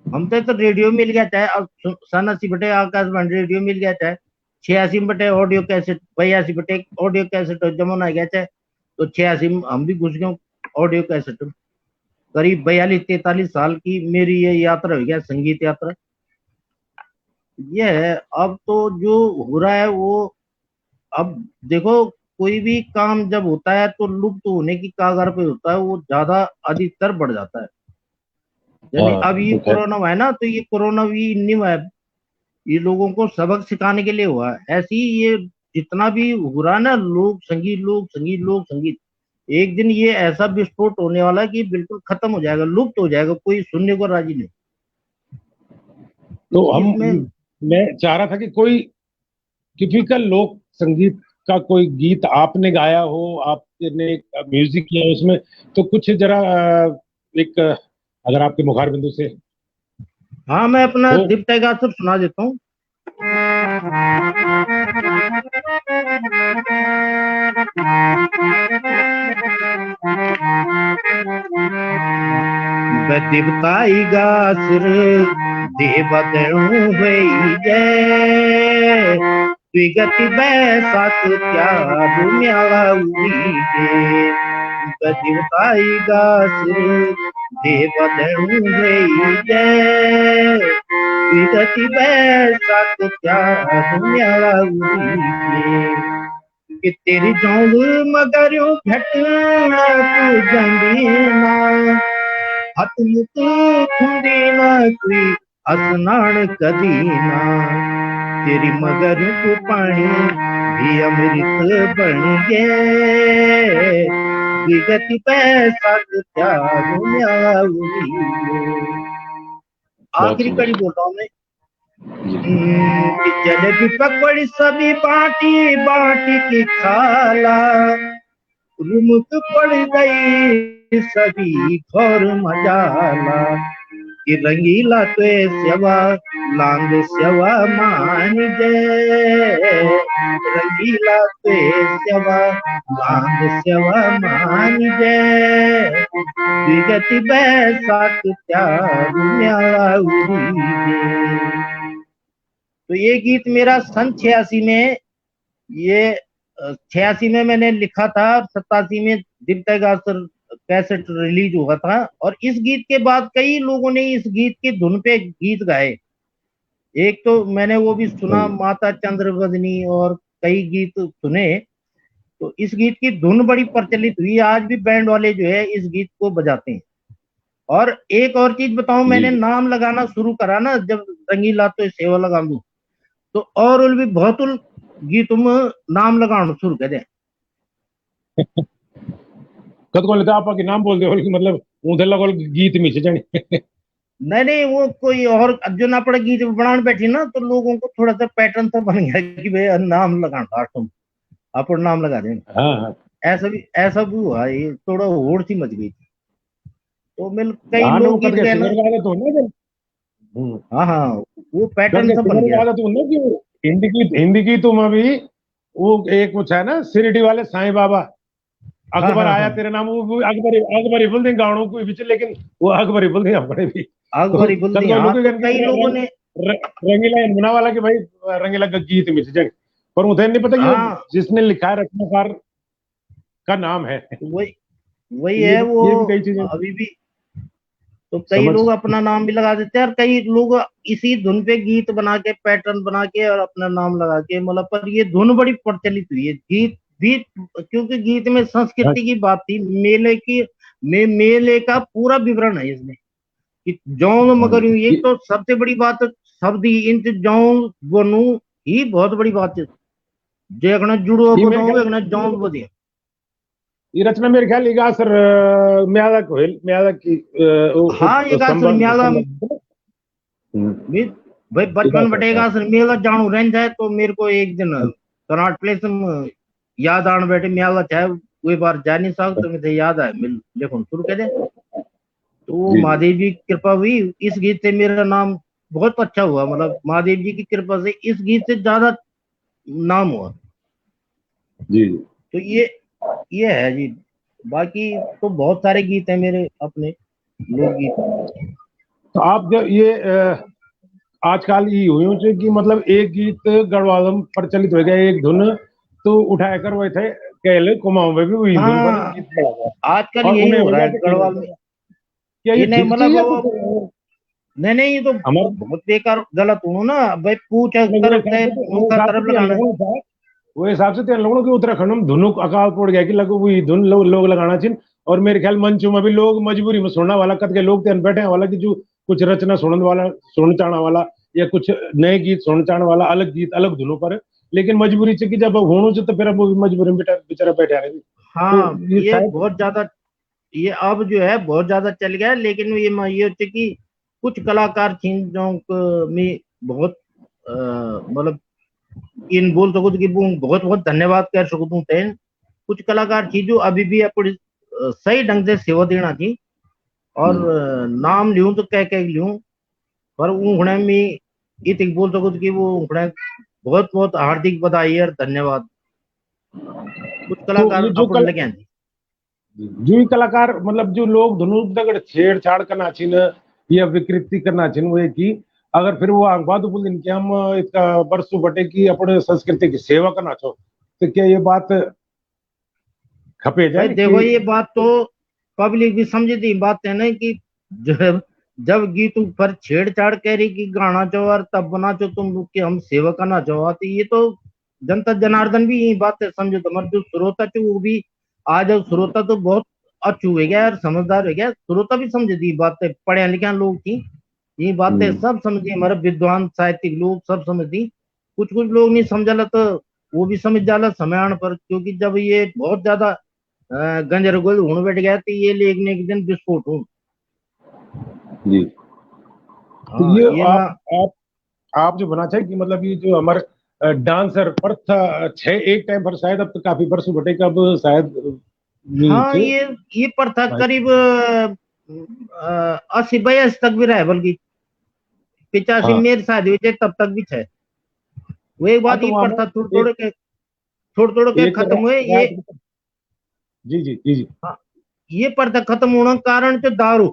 हम तो रेडियो मिल गया, चाहे अब 87 बटे आकाशवाणी रेडियो मिल गया, चाहे 86 बटे ऑडियो कैसेट, 82 बटे ऑडियो कैसेट जमुना आ गया, चाहे तो 86 हम भी घुस गए ऑडियो कैसेट। करीब 42-43 साल की मेरी ये यात्रा हो गया, संगीत यात्रा। ये है। अब तो जो हो रहा है वो, अब देखो कोई भी काम जब होता है तो लुप्त होने की कगार पे होता है, वो ज्यादा अधिकतर बढ़ जाता है। यानी अब ये तो खैर कोरोना हुआ है ना, तो ये कोरोना भी नहीं हुआ है, ये लोगों को सबक सिखाने के लिए हुआ है। ऐसे ही ये जितना भी हो रहा है ना, लोक संगीत, लोक संगीत, लोक संगीत, एक दिन ये ऐसा विस्फोट होने वाला है कि बिल्कुल खत्म हो जाएगा, लुप्त हो जाएगा, कोई सुनने को राजी नहीं। तो क्योंकि हम इसमें मैं चाह रहा था कि कोई टिपिकल लोक संगीत का कोई गीत आपने गाया हो, आपने म्यूजिक किया हो उसमें, तो कुछ जरा एक अगर आपके मुखारबिंदु से हाँ, मैं अपना हो। दीप टाइगर सुना देता हूँ। देवताईगा सिर देवदणु भई जय, विगति बैसात त्याग म्याला उड़ी गे। देवताईगा सिर देवदणु भई जय, विगति बैसात त्याग म्याला उड़ी गे। कि तेरी जोंग मगरियो भेटना तू जंदी ना, हथ मुक खुंदी ना कोई असनान कदी ना। तेरी मगर को पानी भी अमृत बन गए, विगति पैसा त्याग आखिरी बहुत कड़ी सुंदर। बोल रहा हूँ मैं। कि जलेबी पकड़ी सभी बाटी बाटी की खाला, रुमुक पड़ गई सभी घोर मजाला। कि रंगीला तो सेवा लांग सेवा मान जय, रंगीला तो सेवा लांग सेवा मान जय, विगति बैसाख त्याग म्याला उड़ी गे। तो ये गीत मेरा सन 86 में, ये 86 में मैंने लिखा था, 87 में दीप टाइगर कैसेट रिलीज हुआ था। और इस गीत के बाद कई लोगों ने इस गीत की धुन पे गीत गाए। एक तो मैंने वो भी सुना, माता चंद्रवदनी, और कई गीत सुने। तो इस गीत की धुन बड़ी प्रचलित हुई, आज भी बैंड वाले जो है इस गीत को बजाते हैं। और एक और चीज बताऊं, जी मैंने नाम लगाना शुरू करा ना जब रंगीला तो सेवा लगा दूं, तो और उल भी बहुत उल गीतों में नाम लगाना शुरू कर दे। कद को लेता आपा के नाम बोल दे हो, मतलब ऊंधे लगो गीत मिस जाने। नहीं नहीं, वो कोई और जो ना पड़े गीत बनाने बैठी ना, तो लोगों को थोड़ा सा पैटर्न तो बन गया कि भाई नाम लगाना तुम, अपन नाम लगा देना। हाँ हाँ ऐसा भी हुआ, ये थोड़ा होड़ सी मच गई थी। तो मिल कई हाँ, वो लोग कद गीत के गए सिंगर ना। का आदत हो ना। हाँ हाँ, वो कद पैटर्न के सा बन सिंगर का गया। आदत हो ना कि हिंदी की तुम अभी वो एक कुछ है ना, शिरडी वाले साईं बाबा, हाँ अकबर हाँ आया हाँ, तेरे नाम, वो अकबर अकबर ही बोल दें गानों को बीच, लेकिन वो अकबर ही बोल दें अपने भी। तो अकबरी बुल्दी, कद को हाँ। लोग तो कहते कई हैं लोगों ने, रंगीला इन्होंने वाला कि भाई रंगीला का गीत मिस जाए, पर उन्हें नहीं पता कि वो हाँ, जिसने लिखा है रचनाकार का नाम है। वही वही ये है वो। ये भी कई चीजें अभी भी तो कई समझ। लोग अपना नाम भी लगा देते हैं, और कई लोग इसी धुन पे गीत बना के, पैटर्न बना के और अपना नाम लगा के, मतलब, पर ये धुन बड़ी प्रचलित हुई है। गीत गीत क्योंकि गीत में हाँ, संस्कृति की बात थी, मेले की, मेले का पूरा विवरण है इसमें। कि जौन मगर यूं, ये तो सबसे बड़ी बात, शब्द ही इंत जौन बनू ही बहुत बड़ी बात है। देखना जुड़ो ये मेरे बताऊं, ख्याल देखना जौन बदे। ये रचना मेरे ख्याल इगा सर म्यादक होइल, म्यादक की हाँ, ये गा संबंध सुरम्याला संबंध। भी, भाई इगा बचपन सर का। बटेगा सर मेला जानू रह जाए, तो मेरे को एक दिन कनाट प्लेस में याद आने बैठे, म्याला चाहे कोई बार जा नहीं सकता, तो मुझे याद आया, मिल देखो शुरू कर दे। तो वो जी जी महादेव जी की कृपा हुई, इस गीत से मेरा नाम बहुत अच्छा हुआ, मतलब महादेव जी की कृपा से इस गीत से ज्यादा नाम हुआ। जी जी। तो ये है जी। बाकी तो बहुत सारे गीत हैं मेरे अपने लोकगीत। तो आप जब ये आजकल ये हुई छे कि मतलब एक गीत गढ़वालम प्रचलित हो गया, एक धुन तो उठाया कर वही थे कहले कुमाऊं में भी वही धुन पर हाँ, गीत बड़ा गया, आजकल और यही उन्हें हो हो रहा है जाते गढ़वाल में। क्या ये ये नहीं, ठीक मतलब चीज है वो, कुछ नहीं नहीं, ये तो हमारे बहुत बेकार गलत हूँ ना भाई, पूछ वो तरफ हिसाब से से तो वो मुंह का हिसाब से तरफ तो लगाना है। लगन था वो हिसाब से लोगों के उत्तराखंड में धुनुक अकाल पड़ गया कि लगो वही धुन लोग लगाना चाहिए। और मेरे ख्याल मंच में भी लोग मजबूरी में सुनने वाला कद के लोग तेन बैठे वाला कि जो कुछ रचना सुनने वाला सुन चाहने वाला या कुछ नए गीत सुन चाहने वाला अलग गीत अलग धुनों पर, लेकिन मजबूरी से कि जब होनो तो फिर अब वो मजबूरी में बेचारा बैठा रहे। हाँ, तो ये ये शायद बहुत ज्यादा, ये अब जो है बहुत ज्यादा चल गया है। लेकिन ये होते कि कुछ कलाकार थी जो में बहुत मतलब इन बोल सको कि वो बहुत बहुत धन्यवाद कर सकूं तेन। कुछ कलाकार थी जो अभी भी अपनी सही ढंग से सेवा देना थी। और नाम लियूं तो कह कह लियूं, पर उन्हें में इतिक बोल सको कि वो उन्हें बहुत बहुत हार्दिक बधाई और धन्यवाद। कुछ तो कलाकार ये जो अपन लगे हैं। जो ही कलाकार मतलब जो लोग धुनुक दगड़ छेड़छाड़ करना चाहिए या विकृति करना चाहिए वो की अगर फिर वो आंख बात बोल दिन कि हम इसका बरसों बटे की अपने संस्कृति की सेवा करना चाहो, तो क्या ये बात खपे भाई जाए कि देखो, ये बात तो पब्लिक भी समझती बात है ना कि जब जब गीत पर छेड़छाड़ कह रही कि गाना चाहो और तब बना चाहो तुम लोग के हम सेवा करना चाहो, तो ये तो जनता जनार्दन भी यही बात है समझो। तुम्हारे जो श्रोता थे वो भी आज श्रोता तो बहुत अच्छू हो गया और समझदार हो गया। श्रोता भी समझती बात है, पढ़े लिखे लोग थी ये बातें सब समझी, हमारे विद्वान साहित्यिक लोग सब समझती। कुछ कुछ लोग नहीं समझाला तो वो भी समझ जाला समय आने पर, क्योंकि जब ये बहुत ज्यादा गंजरगोल होने बैठ गया तो ये लेखने के दिन विस्फोट हूँ। जी। तो हाँ ये ये ना। आप जो बना चाहिए कि मतलब ये जो हमारे डांसर पर था छह एक टाइम पर शायद अब तो काफी बरसों बटे कब शायद नहीं हाँ थे। ये प्रथा करीब 80 82 तक भी रहे, बल्कि 85 हाँ मेरे शादी हुई थी तब तक भी थे। वो एक हाँ, बात तो ये वहां प्रथा एक थोड़े थोड़े के एक खत्म हुए ये। राज, जी जी जी जी। हाँ, ये प्रथा खत्म होने का कारण तो दारू।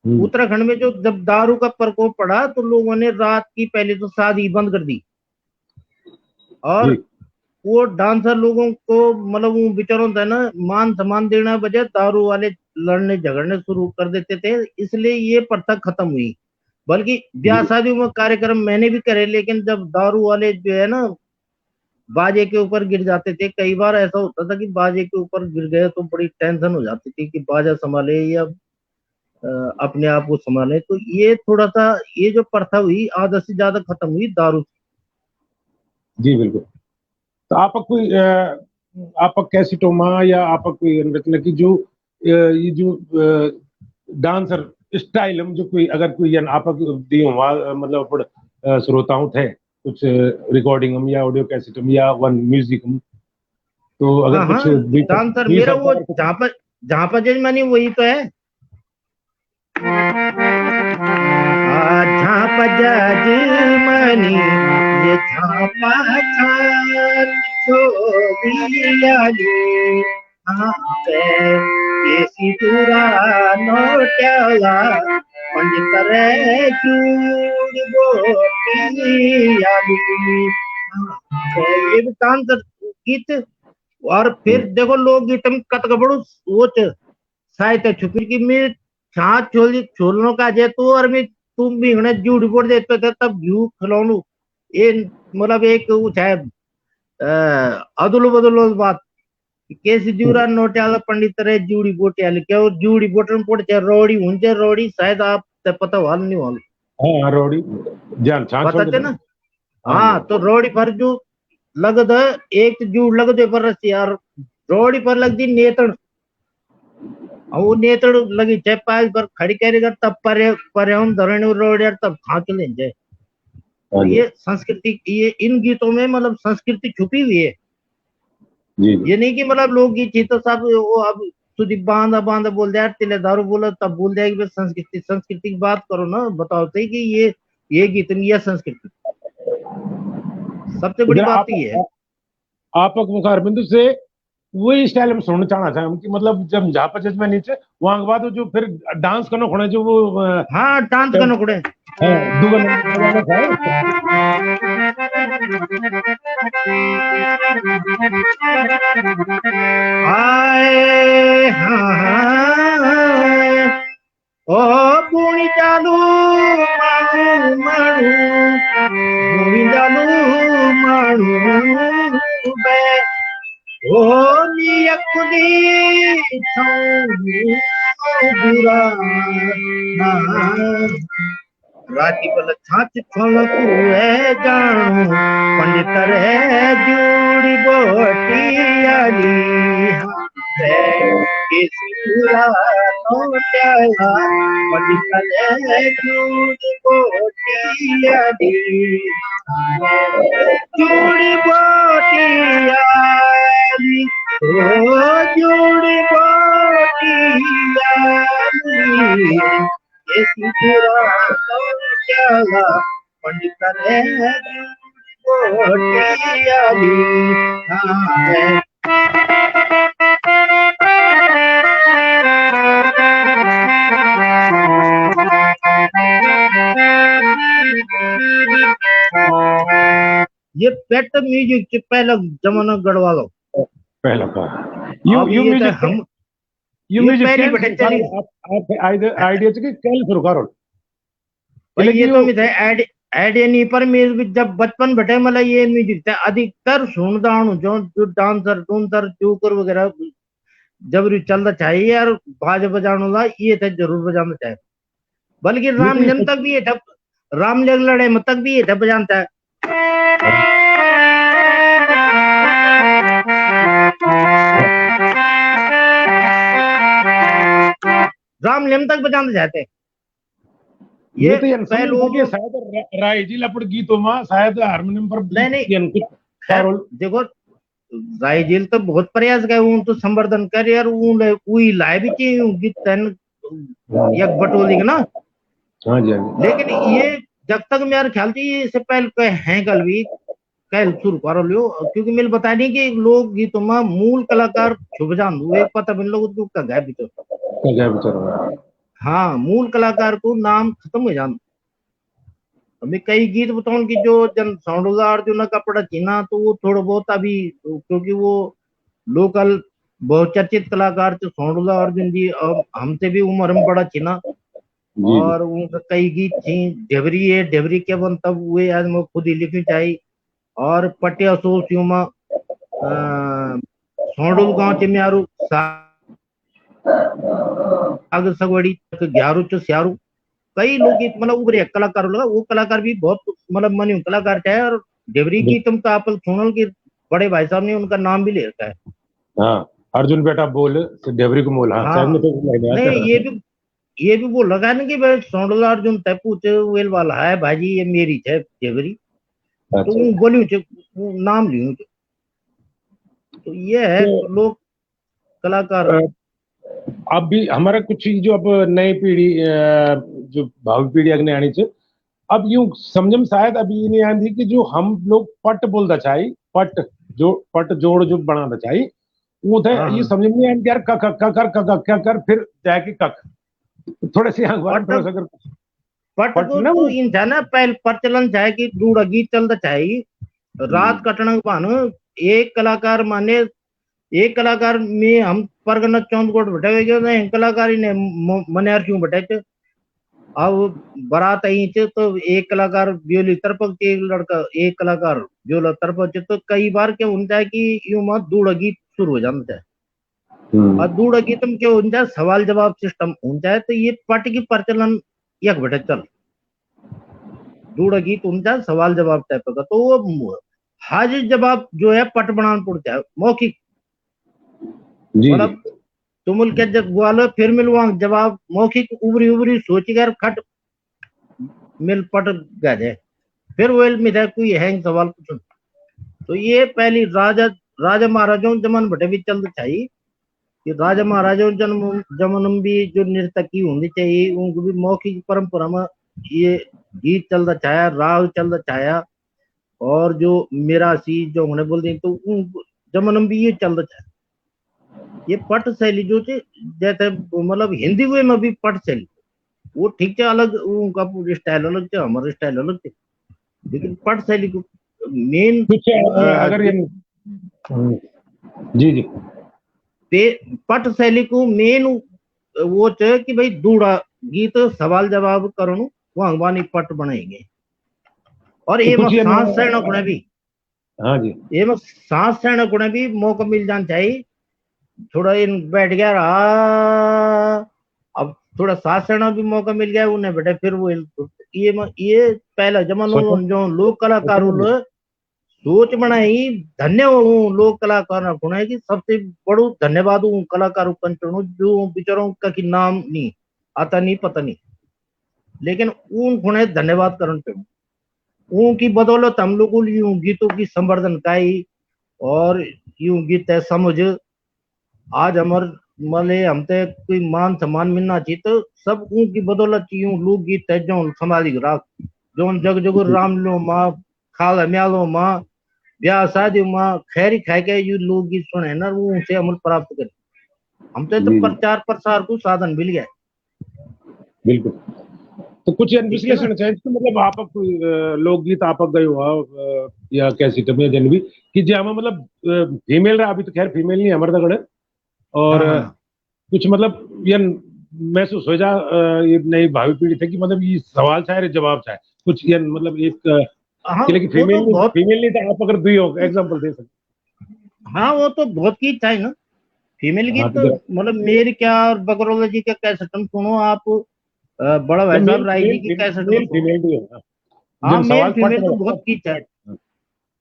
हम्म, उत्तराखंड में जो जब दारू का प्रकोप पड़ा तो लोगों ने रात की पहले तो शादी बंद कर दी। और जी वो डांसर लोगों को मतलब वो बेचारों था ना मान सम्मान देना बजाय दारू वाले लड़ने झगड़ने शुरू कर देते थे, इसलिए ये प्रथा खत्म हुई। बल्कि ब्याह जी शादियों में कार्यक्रम मैंने भी करे, लेकिन जब दारू वाले जो है ना बाजे के ऊपर गिर जाते थे, कई बार ऐसा होता था कि बाजे के ऊपर गिर गए तो बड़ी टेंशन हो जाती थी कि बाजा संभाले या अपने आप को संभाले। तो ये थोड़ा सा ये जो प्रथा हुई आधा से ज्यादा खत्म हुई दारू। जी बिल्कुल। तो आपका कोई आपका कैसेटोमा या आपका कोई रचना की जो ये जो डांसर स्टाइल हम जो कोई अगर कोई आपका दियो मतलब श्रोताओं थे कुछ रिकॉर्डिंग हम या ऑडियो कैसेट हम या वन म्यूजिक हम, तो अगर हाँ कुछ हाँ, डांसर बीस मेरा हफ्ता वो अगर कुछ जहाँ पर जजमानी वही तो है। झापा जजमानी ये झापा छान छोड़ियाली ये सितुरा नोट्याला पंडित रे चूड़ गोपियाली। ये भी डांसर गीत। और फिर देखो लोकगीत में कत बड़ू वो साहित्य छुपी की मैं छाछ छोली छोलनो का जे तू और मैं तुम भी हने जूठ बोल देते थे तब घी खिलौनू ये मतलब एक वो है अदुल बदुल बात। केसी जूरा नोट्याला पंडित रे जूड़ी बोटियाली क्या वो जूड़ी बोटन पोटे रोड़ी हुंजे रोड़ी शायद आप ते पता वाल नहीं वाल हाँ रोडी जान छाछ छोड़ बताते दे। ना। हाँ जी हाँ तो रोड़ी पर जो लगद एक जूड़ लगदे पर रसी यार रोड़ी पर लगदी नेतड़। और वो नेतड़ लगी चे पाल पर खड़ी करेगा तब पर हम धरने रोड यार तब खांच ले जाए। हाँ तो जी ये संस्कृति ये इन गीतों में मतलब संस्कृति छुपी हुई है। जी जी ये नहीं कि मतलब लोग गीत थी तो सब वो अब तुझे बांधा बांधा बोल दिया तिले दारू बोला तब बोल दिया कि बस संस्कृति संस्कृति की बात करो ना, बताओ सही कि ये गीत नहीं है संस्कृति। सबसे तो बड़ी जरा बात तो ये है। आप मुखार बिंदु से वही स्टाइल हम सुनना चाहना था कि मतलब जब झापा जज में नीचे वहां के बाद वो जो फिर डांस करना होना जो वो हाँ डांस जब करना कुड़े। दुगल वाला था उसका। हाय हाय ओ पुणी चालू माणू माणू पुणी चालू माणू बे ओ नियकुदी छौनी बुरा राती बल छाछ छलकू है जानो पंडित रे जूड़ी बोटियाली किसुरा नोट्याला पंडित रे जूड़ी बोटियाली जूड़ी बोटियाली ओ जूड़ी बोटियाली किसुरा नोट्याला पंडित रे बोटियाली ये पेट म्यूजिक च पहला जमाना गढ़वा लो पहला का यू अब यू ये तो म्यूजिक हम यू ये म्यूजिक पहली कैल बटे चली आप आइडिया के कैल शुरू करो पर ये तो मिथे ऐड ये नहीं पर मैं भी जब बचपन बटे मतलब ये म्यूजिक था अधिकतर सुनता हूँ जो डांसर डूंसर चूकर वगैरह जब भी चलता चाहिए यार बाज बजाना ला ये था जरूर बजाना चाहिए बल्कि रामलीला तक भी ये था रामलीला लड़े में तक भी ये था बजाता है रामलीला तक बजाना चाहते ये तो पहले शायद राय जी लपड़ गीतों में शायद हारमोनियम पर नहीं देखो राय जी तो बहुत प्रयास कर तो संवर्धन कर यार वही लाए भी चाहिए गीत तन एक बटोली ना हाँ जी लेकिन ये जब तक मेरा ख्याल चाहिए इससे पहले हैं कल भी कल शुरू करो लियो क्योंकि मेरे बता नहीं कि लोग गीतों में मूल कलाकार छुप जान हुए पता बिन लोग का गैप भी तो हाँ मूल कलाकार को नाम खत्म हो जान मैं कई गीत बताऊं कि जो जन साउंड अर्जुन का कपड़ा चीना तो वो थोड़ा बहुत अभी क्योंकि वो लोकल बहुचर्चित कलाकार थे साउंड अर्जुन जी हमसे भी उम्र में बड़ा चीना और उनका कई गीत थी डेवरी है डेवरी के बन तब हुए आज मैं खुद ही लिखनी चाहिए और पटिया सोचियों सोडुल गांव चिम्यारू साग सगवड़ी 11 च स्यारू कई लोग मतलब उभरे कलाकार लगा वो कलाकार भी बहुत मतलब मनी कलाकार चाहे और डेवरी की तुम का आप सुनल की बड़े भाई साहब ने उनका नाम भी ले रखा है हाँ अर्जुन बेटा बोल डेवरी को मोल हाँ नहीं ये भी बोल रखा है ना कि भाई सोडल अर्जुन तय पूछ वेल वाला है भाजी ये मेरी है डेवरी तो वो बोलियो नाम लियो तो ये है लोग कलाकार अब भी हमारा कुछ जो अब नई पीढ़ी जो भावी पीढ़ी अगने आनी चाहिए अब यूं समझम शायद अभी ये नहीं आती कि जो हम लोग पट बोलता चाहिए पट जोड़ जो बनाना चाहिए वो थे ये समझ में नहीं यार कर फिर जाके कक थोड़े से पट को तो इंसान पहले प्रचलन चाहे कि दूड़ा गीत चलता चाहिए रात कटना पानो एक कलाकार माने एक कलाकार में हम परगना चौंदकोट बैठे गए कलाकार ने मनियार क्यों बैठे अब बारात आई तो एक कलाकार ब्योली तरफ एक लड़का एक कलाकार ब्योला तरफ तो कई बार क्या होता है कि यूं मत दूड़ा गीत शुरू हो जाता है और दूड़ा गीत में क्या होता है सवाल जवाब सिस्टम होता है तो ये पट की प्रचलन एक बैठे चल दूड़ा गीत होता है सवाल जवाब टाइप का तो वो हाजिर जवाब जो है पट बनाना पड़ता है मौखिक मतलब तुम क्या जब बोलो फिर मिलवा जवाब मौखिक उबरी सोच कर खट मिल पट गए फिर वो मिले कोई है सवाल पूछ तो ये पहली राजा महाराजाओं जमन बटे भी चलते चाहिए कि राजा महाराजाओं जमन भी जो नर्तकी होनी चाहिए उनको भी मौखिक परंपरा में ये गीत चलता चाहे राग चलता चाहे और जो मेरासी जो उन्हें बोलते तो जमन भी ये चलता चाहे ये पट शैली जो थे जैसे मतलब हिंदी वे में भी पट शैली वो ठीक है अलग उनका स्टाइल अलग थे हमारा स्टाइल अलग थे लेकिन पट शैली को मेन अगर ये जी पट शैली को मेन वो चे कि भाई दूड़ा गीत सवाल जवाब करो वो अंगवानी पट बनाएंगे और ये सांस सहना भी हाँ जी। ये में सांस लेने को भी मौका मिल जाना चाहिए। थोड़ा इन बैठ गया रहा, अब थोड़ा सांस लेना भी मौका मिल गया उन्हें बेटे, फिर वो ये पहला जमानो सोचो जो लोक कलाकार सोचो ना। सोच बनाई। धन्य हूँ लोक कलाकार होने की, सबसे बड़ो धन्यवाद हूँ कलाकारों कंचनों जो बेचारों का की नाम नहीं आता, नहीं पता नहीं, लेकिन उन होने धन्यवाद करण पे उनकी बदौलत हम लोगों यूं गीतों की संवर्धन काई, और यूं गीत है समझ आज हमार मले हमते कोई मान सम्मान मिलना चाहिए, तो सब उनकी बदौलत यूं लोकगीत है जो समाधि राख जो जग जग राम लो माँ खाल म्यालो माँ ब्याह शादी माँ खैरी खाए के यू लोकगीत सुने ना, वो उनसे अमल प्राप्त करे हमसे तो जी जी प्रचार प्रसार को साधन मिल गया। बिल्कुल। तो कुछ ठीक है ना। विश्लेषण चाहिए तो मतलब आप कोई लोकगीत आप गए हो या कैसी टमे जन भी कि जे हमें मतलब फीमेल रहा, अभी तो खैर फीमेल नहीं हमारे तगड़े, और हाँ हाँ कुछ मतलब ये महसूस हो जा ये नई भावी पीढ़ी थे कि मतलब ये सवाल चाहे जवाब चाहे कुछ ये मतलब एक हाँ कि लेकिन वो तो बहुत, फीमेल नहीं था, आप अगर दुई हो एग्जांपल दे सकते। हाँ वो तो बहुत गीत है ना फीमेल हाँ गीत तो तो, मतलब मेरी क्या और बकरौला जी का कैसेटम सुनो आप, बड़ा भाई मेल साहब राय जी मेल की कैसेटम मेल सुनो। फीमेल भी होगा हाँ जन मेल सवाल पट फीमेल तो में बहुत गीत है। पट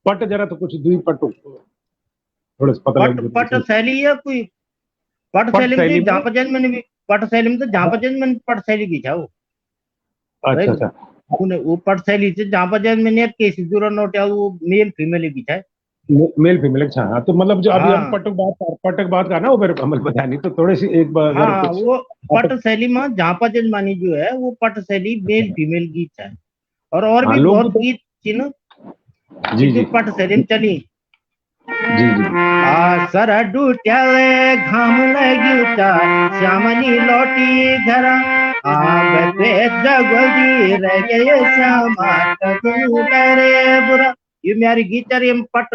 पट जरा तो कुछ दुई पट थोड़े से पता पट लग पट जाए शैली या कोई पट पट शैली में शैली तो में। जहाँ पर मैंने भी पट शैली में तो जहाँ पर मैंने पट शैली की था वो अच्छा भाई, अच्छा। उन्हें वो पट शैली से जहाँ पर मैंने केसी दूरा नोटिया वो मेल फीमेल की था। मेल फीमेल अच्छा। हाँ तो मतलब जो अभी हम हाँ पटक बात का ना वो मेरे को अमल पता नहीं, तो थोड़ी सी एक बार अगर हाँ कुछ वो पट आप। शैली में जहाँ पर मानी जो है वो पट शैली मेल फीमेल गीत है। और हाँ भी लोग बहुत तो गीत थी ना कि जी जो जी पट शैली में चली। जी जी आसर डूट्याले घाम लग्यू ता श्यामनी लौटी घर आगते जगदी रह गए श्यामा तू डरे बुरा। ये मेरी गीतर ये पट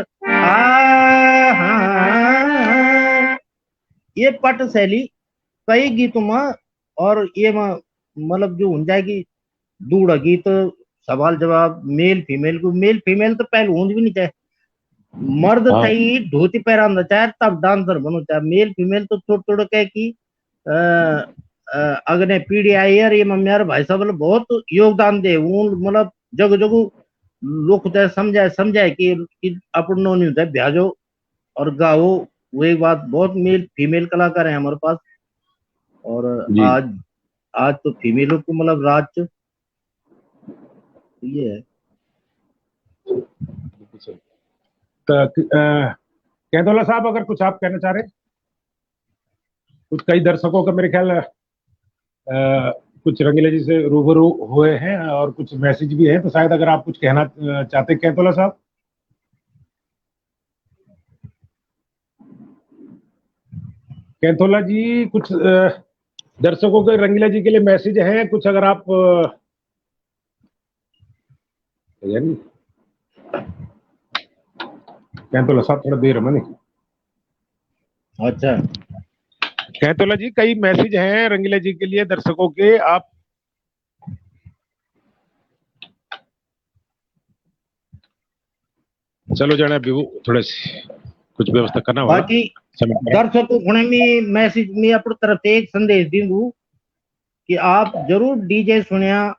ये पट शैली कई गीतों में, और ये मतलब जो हो जाएगी दूड़ा गीत सवाल जवाब मेल फीमेल तो पहले ऊंज भी नहीं चाहे मर्द हाँ थई धोती पहराना चाहे तब डांसर बनो चाहे मेल फीमेल तो थोड़ा थोड़ा कह की अगने पीढ़ी आई है, और ये मम्मी यार भाई साहब मतलब बहुत योगदान दे मतलब जग जग लोग चाहे समझाए समझाए कि अपन नहीं होता है ब्याजो और गाओ। वो एक बात बहुत मेल फीमेल कलाकार है हमारे पास, और जी आज आज तो फीमेलों को मतलब राज ये है। बिल्कुल सही। तो कैदोला साहब अगर कुछ आप कहना चाह रहे हैं, कुछ कई दर्शकों का मेरे ख्याल कुछ रंगीला जी से रूबरू हुए हैं और कुछ मैसेज भी है, तो शायद अगर आप कुछ कहना चाहते हैं कैदोला साहब। कैथोला जी कुछ दर्शकों के रंगीला जी के लिए मैसेज है कुछ अगर आप यानी कैथोला साहब थोड़ा देर है मैंने। अच्छा कैथोला जी कई मैसेज हैं रंगीला जी के लिए दर्शकों के, आप चलो जाना अभी वो थोड़े से कुछ व्यवस्था करना होगा बाकी समय। दर्शकों को में मैसेज में अपनी तरफ से एक संदेश दूंगा कि आप जरूर डीजे सुनिया,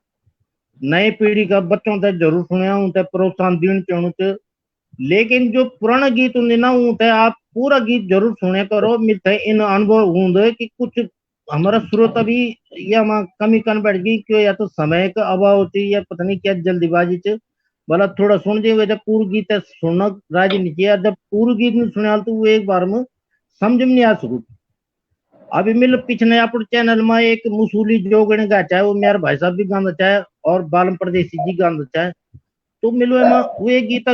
नए पीढ़ी का बच्चों तक जरूर सुनिया उनते प्रोत्साहन दिन चाहूँ, लेकिन जो पुराना गीत होंगे ना उनते आप पूरा गीत जरूर सुने करो। मिलते इन अनुभव होंगे कि कुछ हमारा श्रोता भी या कमी कन बैठ गई क्यों, या तो समय का अभाव होती या पता नहीं क्या जल्दीबाजी च भला थोड़ा सुन दिए जब पूर्ण गीत है सुनना राजी नहीं किया, जब पूर्ण गीत नहीं सुना तो वो एक बार में समझ में नहीं आ सकू। अभी मिल पिछले आप चैनल में एक मुसूली जोगण गा चाहे वो मेरे भाई साहब भी गाना चाहे और बालम परदेसी जी गाना चाहे, तो मिलो में वो एक गीत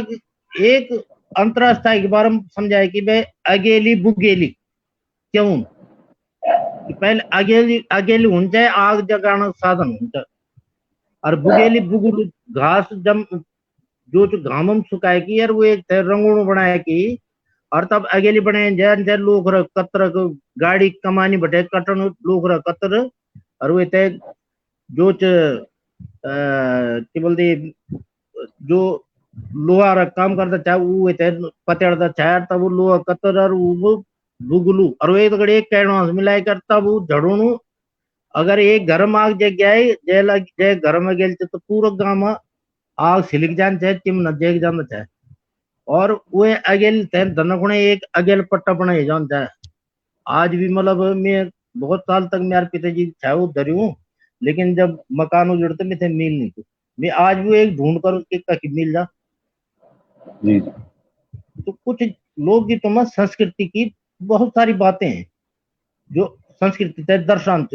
एक अंतरराष्ट्रीय के बारे में समझाए कि भाई अगेली बुगेली क्यों कि पहले अगेली अगेली होनी चाहिए आग जगाना साधन होता, और बुगेली बुगुल घास जम जो घामम सुखाए की यार वो एक रंगूण बनाए की, और तब अगेली बने जैन जैन लोग कतर गाड़ी कमानी बटे कटन लोग कतर, और वो जो क्या बोलते जो लोहा रा काम करता चाहे वो ते पतेड़ता चाहे तब वो लोहा कतर और वो बुगलू और वो एक गड़े एक कहना मिलाई करता वो झड़ोनू अगर एक घर में आग जग गया जय लग जय घर में गेल तो पूरा गांव में आग सिलिक जान चाहे चिमना जग जाना चाहे और वो अगेल तेन धनकुणे एक अगेल पट्टा बनाए जान चाहे आज भी मतलब मैं बहुत साल तक मेरे पिताजी चाहे वो धरी हूँ लेकिन जब मकान उजड़ते मैं थे मिल नहीं थी मैं आज भी एक ढूंढ कर उसके कहीं मिल जा। जी तो कुछ लोकगीतों में संस्कृति की बहुत सारी बातें हैं जो संस्कृति है दर्शांत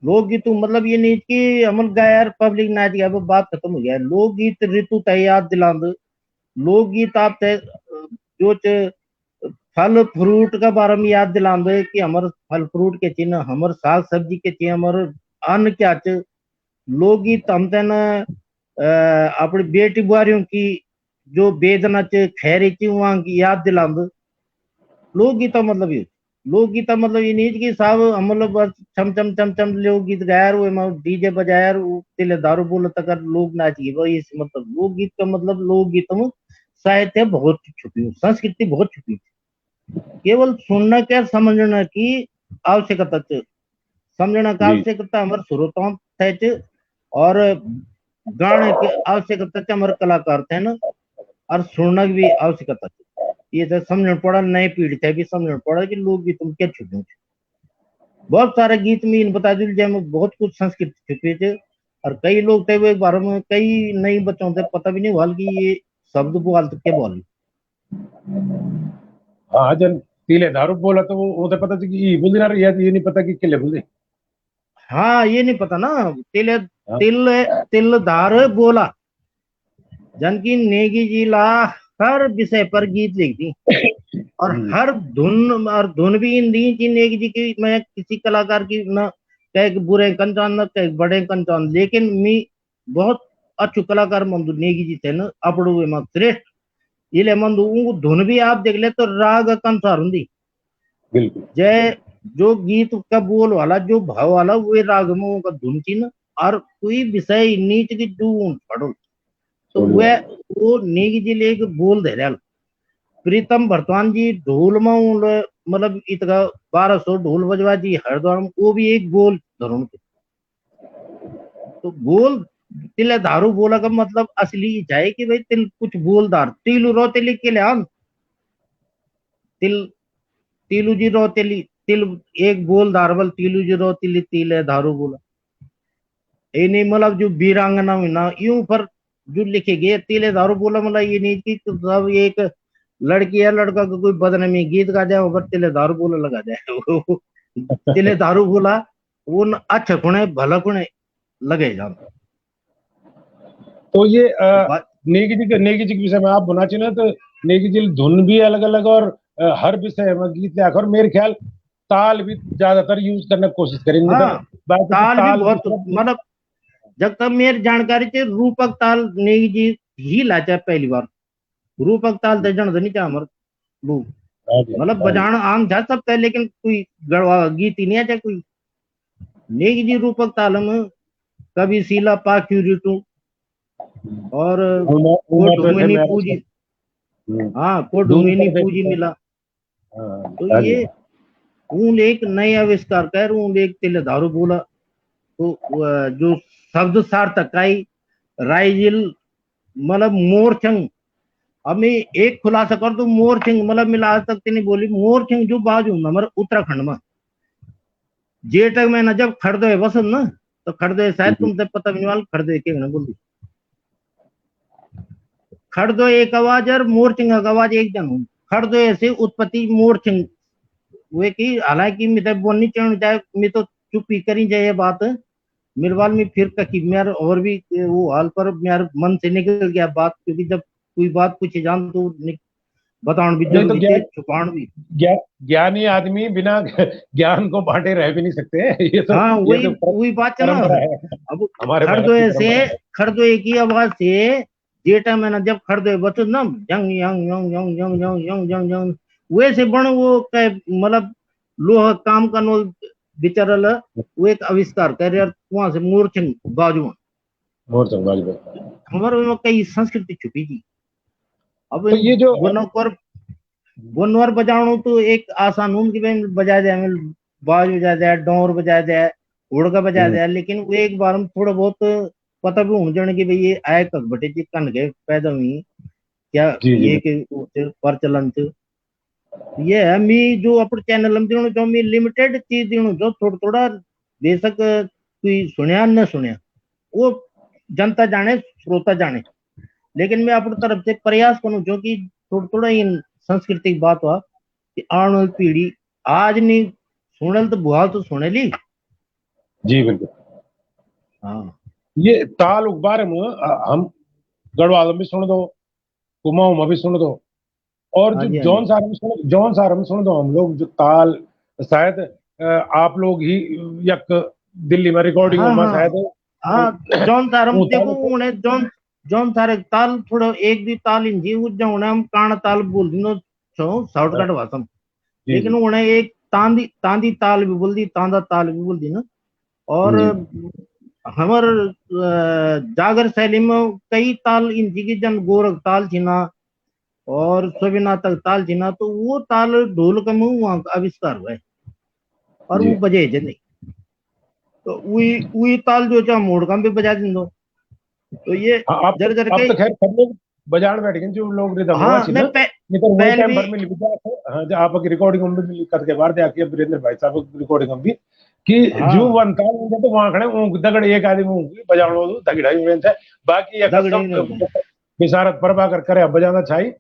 लोकगीत मतलब ये नहीं कि हम गायर पब्लिक नाच गया वो बात खत्म हो गया लोकगीत ऋतु तय याद दिलांद लोकगीत आप तय जो फल फ्रूट का बारे में याद दिलांद कि हमारे फल फ्रूट के चिन्ह हमारे साग सब्जी के चिन्ह हमारे अन्न क्या च लोकगीत हम तेन अपनी बेटी बुआरियों की जो वेदना च खैरी च वहां की याद दिलांद लोकगीत मतलब ये लोकगीत मतलब ये नहीं कि साहब हम मतलब बस चम चम चम चम लोकगीत गाया वो डीजे बजाया तिले दारू बोल तक लोग नाच गए वो इस मतलब लोकगीत का मतलब लोकगीत में साहित्य बहुत छुपी हुई संस्कृति बहुत छुपी केवल सुनना क्या समझना की आवश्यकता समझना का आवश्यकता हमारे श्रोताओं थे और गाने की आवश्यकता हमारे कलाकार थे ना और सुनना की भी आवश्यकता ये तो समझ पड़ा नए पीढ़ी थे भी समझ पड़ा कि लोग गीत क्या छुपे बहुत सारे गीत में इन बता दिल जैसे बहुत कुछ संस्कृति छुपे थे और कई लोग थे वो बारे में कई नई बच्चों थे पता भी नहीं हुआ कि ये शब्द बोल के बोल हाँ जन तीले दारू बोला तो वो तो पता थी कि बोल ना ये नहीं पता कि किले बोले। हाँ ये नहीं पता ना तिल हाँ तिल तिलदार बोला जनकी नेगी जी ला हर विषय पर गीत लिखती और हर धुन और धुन भी इन दी कि नेगी जी की मैं किसी कलाकार की न कह बुरे कंचान न कह बड़े कंचान लेकिन मी बहुत अच्छु कलाकार मंदु नेगी जी थे न अपड़ू में श्रेष्ठ इले मंदु उनको धुन भी आप देख ले तो राग कंसार हुंदी बिल्कुल जय जो गीत का बोल वाला जो भाव वाला वो राग में उनका धुन थी न और कोई विषय नीच की जून पड़ो तो वह वो नेगी जी ले एक बोल दे रहा प्रीतम भरतवान जी ढोल में मतलब इतना 1200 ढोल बजवा जी हरिद्वार में वो भी एक बोल धरुण थे तो बोल तिल दारू बोला का मतलब असली जाए कि भाई तिल कुछ बोलदार तिल रो तिल के लिए तिल तिलू जी रो तिल एक बोलदार बल तिलू जी रो तिल दारू बोला ये नहीं मतलब जो वीरांगना हुई ना यूं पर जो लिखे गए तिले दारू बोला मतलब ये नहीं कि सब एक लड़की या लड़का को कोई बदनामी गीत गा जाए ऊपर तिले दारू बोला लगा जाए तिले दारू बोला वो अच्छा खुणे भला खुणे लगे जान तो ये नेगी जी के विषय में आप बोलना चाहिए ना तो नेगी जी धुन भी अलग अलग और हर विषय में गीत और मेरे ख्याल ताल भी ज्यादातर यूज करने की कोशिश करेंगे। हाँ, ताल भी बहुत मतलब जब तक मेरी जानकारी से रूपक ताल नेगी जी ही लाचा पहली बार रूपक ताल तो जन नहीं चाह मर मतलब बजाना आम जा सकता है लेकिन कोई गड़वा गीत ही नहीं आता कोई नेगी जी रूपक ताल में कभी सीला पाक्यू ऋतु और को ढूंगनी पूजी हाँ को ढूंगनी पूजी मिला तो ये ऊन एक नए आविष्कार कर ऊन एक तिल दारू बोला तो जो शब्द सार्थक आई राइजिल मतलब मोरचंग अब मैं एक खुलासा कर दूं मोरचंग मतलब मिला आज तक नहीं बोली मोरचंग जो बाजू हमारे उत्तराखंड में जेठक में न जब खड़दे बसन ना तो खड़दे शायद तुमसे पता भी नहीं खड़दे के ना बोली खड़दो एक आवाज और मोरचंग का आवाज एक जन हूँ खड़दो ऐसे उत्पत्ति मोरचंग वे की हालांकि मैं बोलनी चाहे मैं तो चुप ही करी जाए ये बात मेरे बाल में फिर ककी मेरे और भी वो हाल पर मेरे मन से निकल गया बात क्योंकि जब कोई बात पूछे जान तो बताउन भी जरूरी है छुपाउन भी ज्ञानी आदमी बिना ज्ञान को बांटे रह भी नहीं सकते ये तो हाँ वही बात है ना अब खड़दोए की आवाज से जेठा मैंने जब खड़दोए बचो ना young young young young young young young young young वैसे बन वो मतलब लोह काम का नो बिचारल वो एक आविष्कार कर वहां से मोरचंग बाजू हमारे में कई संस्कृति छुपी थी। अब तो ये जो गोनवर बजाणो तो एक आसान हूँ कि भाई बजा जाए, बाज बजा जाए, डोर बजा जाए, हुड़का बजा जाए, लेकिन वो एक बार हम थोड़ा बहुत पता भी होने जाने की भाई ये आए कब बटे जी कन के पैदा हुई क्या जी जी ये के प्रचलन च ये है। मी जो अपने चैनल हम दिनों जो मी लिमिटेड चीज दिनों जो थोड़ा थोड़ा बेशक कोई सुनया न सुनया वो जनता जाने, श्रोता जाने, लेकिन मैं अपनी तरफ से प्रयास करूं जो कि थोड़ा थोड़ा इन सांस्कृतिक बात हुआ कि आने वाली पीढ़ी आज नहीं सुनल तो बुआ तो सुने ली। जी बिल्कुल। हाँ ये ताल उबार में हम गढ़वाल में सुन दो, कुमाऊं में भी सुन दो, और हाँ जो जी हाँ जी जौन सार में सुन दो हम लोग जो ताल शायद आप लोग ही यक दिल्ली में रिकॉर्डिंग हाँ में हाँ शायद हाँ जौन तार हम वो देखो ताल को- उन्हें जौन जौन तार ताल थोड़ा एक भी ताल इंजी उस जो उन्हें हम कान ताल बोल दिनो छो शॉर्टकट भाषा में, जी लेकिन जी उन्हें एक तांदी तांदी ताल भी बोल दी, तांदा ताल भी बोल दी ना। और जी हमर जागर शैली में कई ताल इंजी की जन गोरख ताल थी ना और सबिना तक ताल थी ना, तो वो ताल ढोल का मुंह वहां का आविष्कार हुआ है और जी। वो बजे जे नहीं, तो वही ताल जो चाहे मोड़ का भी बजा दिन दो, तो ये हाँ, जर जर अब के। तो खैर सब लोग बाजार में बैठ गए जो लोग रिदम हुआ हाँ छी मैं ना, नहीं तो वही पहले टाइम भी भर में लिख जा हाँ जो आप की रिकॉर्डिंग में भी करके बाहर दे आके वीरेंद्र भाई साहब की रिकॉर्डिंग में भी कि जो हाँ बनता है तो वहां खड़े दगड़ एक आदमी बजानो दगड़ा ही में थे, बाकी एक दगड़ी नहीं होते। सब विशारद प्रभाकर करे बजाना चाहिए,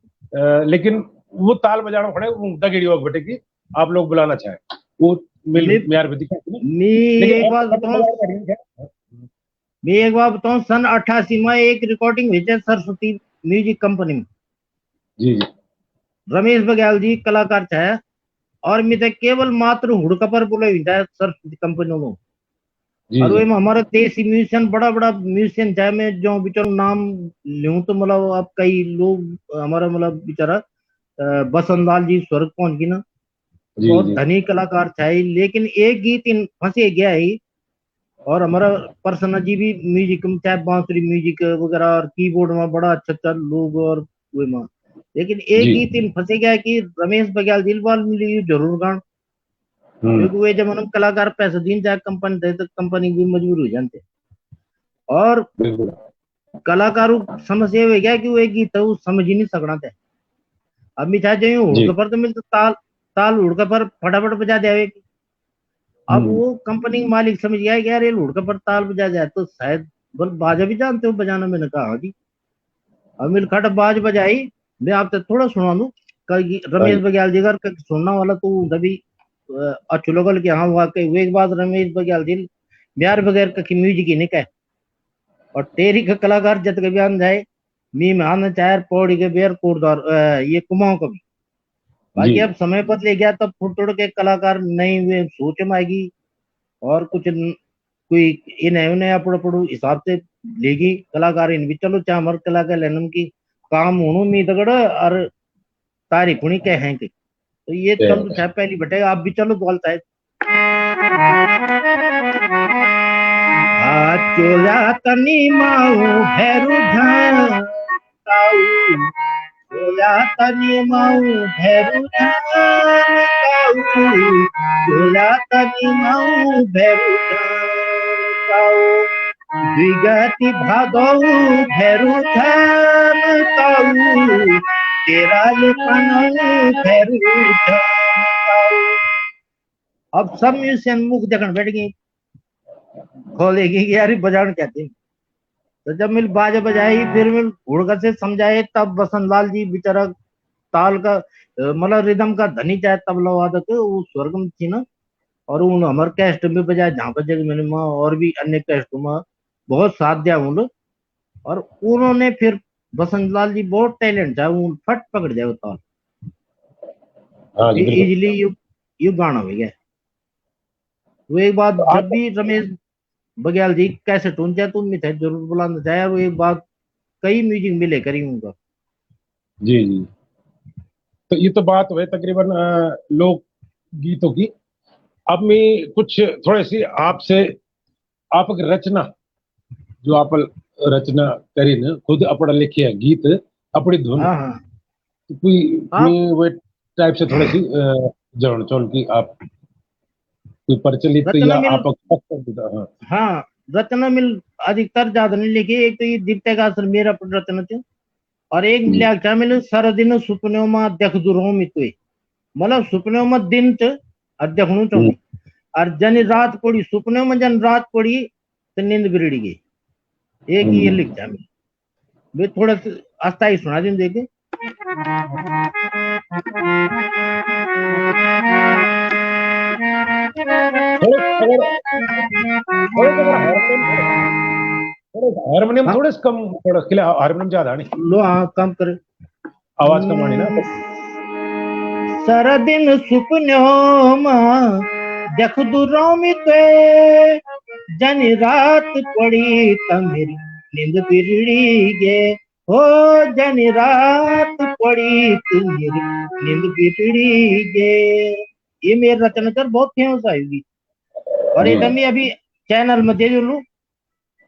लेकिन वो ताल बजानो खड़े दगड़ी वक्त बटे की आप लोग बुलाना चाहे वो मिल मैं म्यार भी दिखा मैं लेकिन एक बात अब बताऊं, बाजार बैठ गए। मैं एक बात बताऊं, सन 88 में एक रिकॉर्डिंग हुई थी सरस्वती म्यूजिक कंपनी में। जी जी रमेश बघेल जी कलाकार थे और मैं केवल मात्र हुड़का पर बोले हुई था सरस्वती कंपनी में। जी और जी वो में हमारा देसी म्यूजिशियन बड़ा बड़ा म्यूजिशियन चाहे मैं जो बेचारा नाम लूं तो मतलब अब कई लोग हमारा मतलब बेचारा बसंत लाल जी स्वर्ग पहुंच गई ना, तो जी बहुत जी धनी कलाकार था ही, लेकिन एक गीत इन फंसे गया ही। और हमारा प्रसन्न जी भी म्यूजिक में चाहे बांसुरी म्यूजिक वगैरह और कीबोर्ड में बड़ा अच्छा अच्छा लोग और वो में, लेकिन एक जी गीत इन फंसे गया कि रमेश बघेल दिलवाल मिली जरूर गान, क्योंकि वे जब हम कलाकार पैसे दिन जाए कंपनी थे तो कंपनी भी मजबूर हो जाते। और बिल्कुल कलाकारों की समस्या ये हो गया कि वो एक गीत है वो समझ ही नहीं सकना था। अब मिठा जाइए जी हुड़के पर तो मिलता ताल, ताल हुड़के पर फटाफट बजा दे। अब हम्म वो कंपनी के मालिक समझ गया कि यार ये हुड़के पर ताल बजा जाए तो शायद बोल बाजा भी जानते हो बजाना, मैंने कहा हाँ जी। अब मिल खट बाज बजाई, मैं आपसे थोड़ा सुना दूं कल हाँ रमेश जी बघेल जी का सुनना वाला तो तभी अच्छु लगल कि हाँ वाकई वो एक बात रमेश बघेल जी बिहार बगैर की म्यूजिक ही नहीं कहे। और टेरी का कलाकार जत के बयान जाए मी मान चार पौड़ी के बेर कोरदार ये कुमाऊं का भी, जी बाकी अब समय पर ले गया तब थोड़ थोड़ के कलाकार नई वे सोच में आएगी और कुछ कोई इन नया पड़ो पड़ो हिसाब से लेगी कलाकार इन भी चलो चाहे हमारे कलाकार लेनम की काम होनो मी दगड़ और तारीफ हुई कह हैं कि तो ये चल तो चाहे पहली बटे आप भी चलो बोलता है। चोला तनी माऊ भैरू झाऊ, चोला तनी माऊ भैरू झाऊ, चोला तनी माऊ भैरू झाऊ, द्विगति भागौ भैरू झाऊ, तेरा ये कनौ भैरू झाऊ। अब सब म्यूजिशियन मुख देखने बैठ गई खोलेगी कि यार बजान कहते हैं। तो जब मिल बाजा बजाई फिर मिल हुड़का से समझाए तब बसंत लाल जी बेचारा ताल का मतलब रिदम का धनी चाहे तबला वादक वो स्वर्ग में थी ना, और उन हमारे कैस्ट में बजाए जहाँ पर जगह मैंने और भी अन्य कैस्ट में बहुत साथ दिया उन लोग। और उन्होंने फिर बसंत लाल जी बहुत टैलेंट था, वो फट पकड़ जाए वो ताल हाँ जी बिल्कुल। इजिली यू गाना हो गया। वो एक बात तो जब आप भी रमेश बघेल जी कैसे टून चाहे तुम मिठाई जरूर बुलाना चाहे, और वो एक बात कई म्यूजिक मिले करी उनका। जी जी तो ये तो बात हुई तकरीबन लोक गीतों की। अब मैं कुछ थोड़ी सी आपसे आपकी रचना जो आप रचना करी न खुद अपना लिखे है गीत अपनी धुन हाँ हाँ कोई आप मैं वो टाइप से थोड़ी सी जरण चौन की आप कोई प्रचलित रचना या मिल आप पसंदीदा हाँ हाँ रचना मिल अधिकतर ज्यादा नहीं लिखी। एक तो ये दीप्ते का असर मेरा पर रचना थी, और एक जी लिखा मिल सारा दिन सुपने में देख दूरों में तो मतलब सुपने में दिन च और देखणु हम्म, चाहूँ, और जन रात पड़ी सुपने में जन रात पड़ी तो नींद बिगड़ गई। एक ये हम्म। लिखा मैं वे थोड़ा सा अस्थाई सुना दिन देखे। थोड़े अगर थोड़े से अगर हारमोनियम हारमोनियम हाँ थोड़े से कम थोड़ा के लिए हारमोनियम ज्यादा नहीं लो हाँ काम करे। आवाज कम आनी ना तो सारा दिन सुपनों में देख दूरों में ते जन रात पड़ी त मेरी नींद बिगड़ी गे। हो जन रात पड़ी त मेरी नींद बिगड़ी गे। ये मेरी रचना सर बहुत फेमस आएगी, और जी एकदम ही अभी चैनल में दे लू।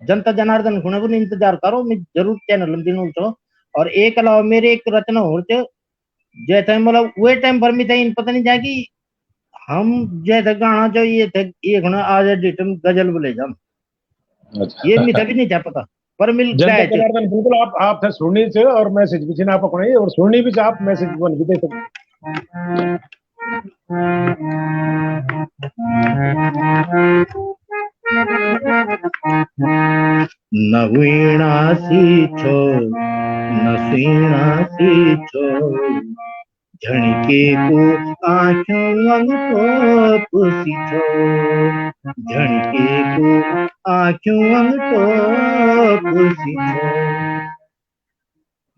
जनता जनार्दन खुणे को इंतजार करो, मैं जरूर चैनल में दिनों तो। और एक अलावा मेरे एक रचना और च जैसे मतलब वे टाइम पर मी इन पता नहीं जाएगी हम जैसे गाना जो ये थे ये घना आज डेट में गजल बोले जम ये मी अच्छा भी नहीं जा पता पर मिल जनता गाय थे। जनार्दन बिल्कुल आप थे सुननी से और मैसेज भी आप अपने और सुननी भी से आप मैसेज बन भी दे सकते नवीना सी छो नसीना सी छो झणके को आंखों अंग को पुसी छो झणके को आंखों अंग को पुसी छो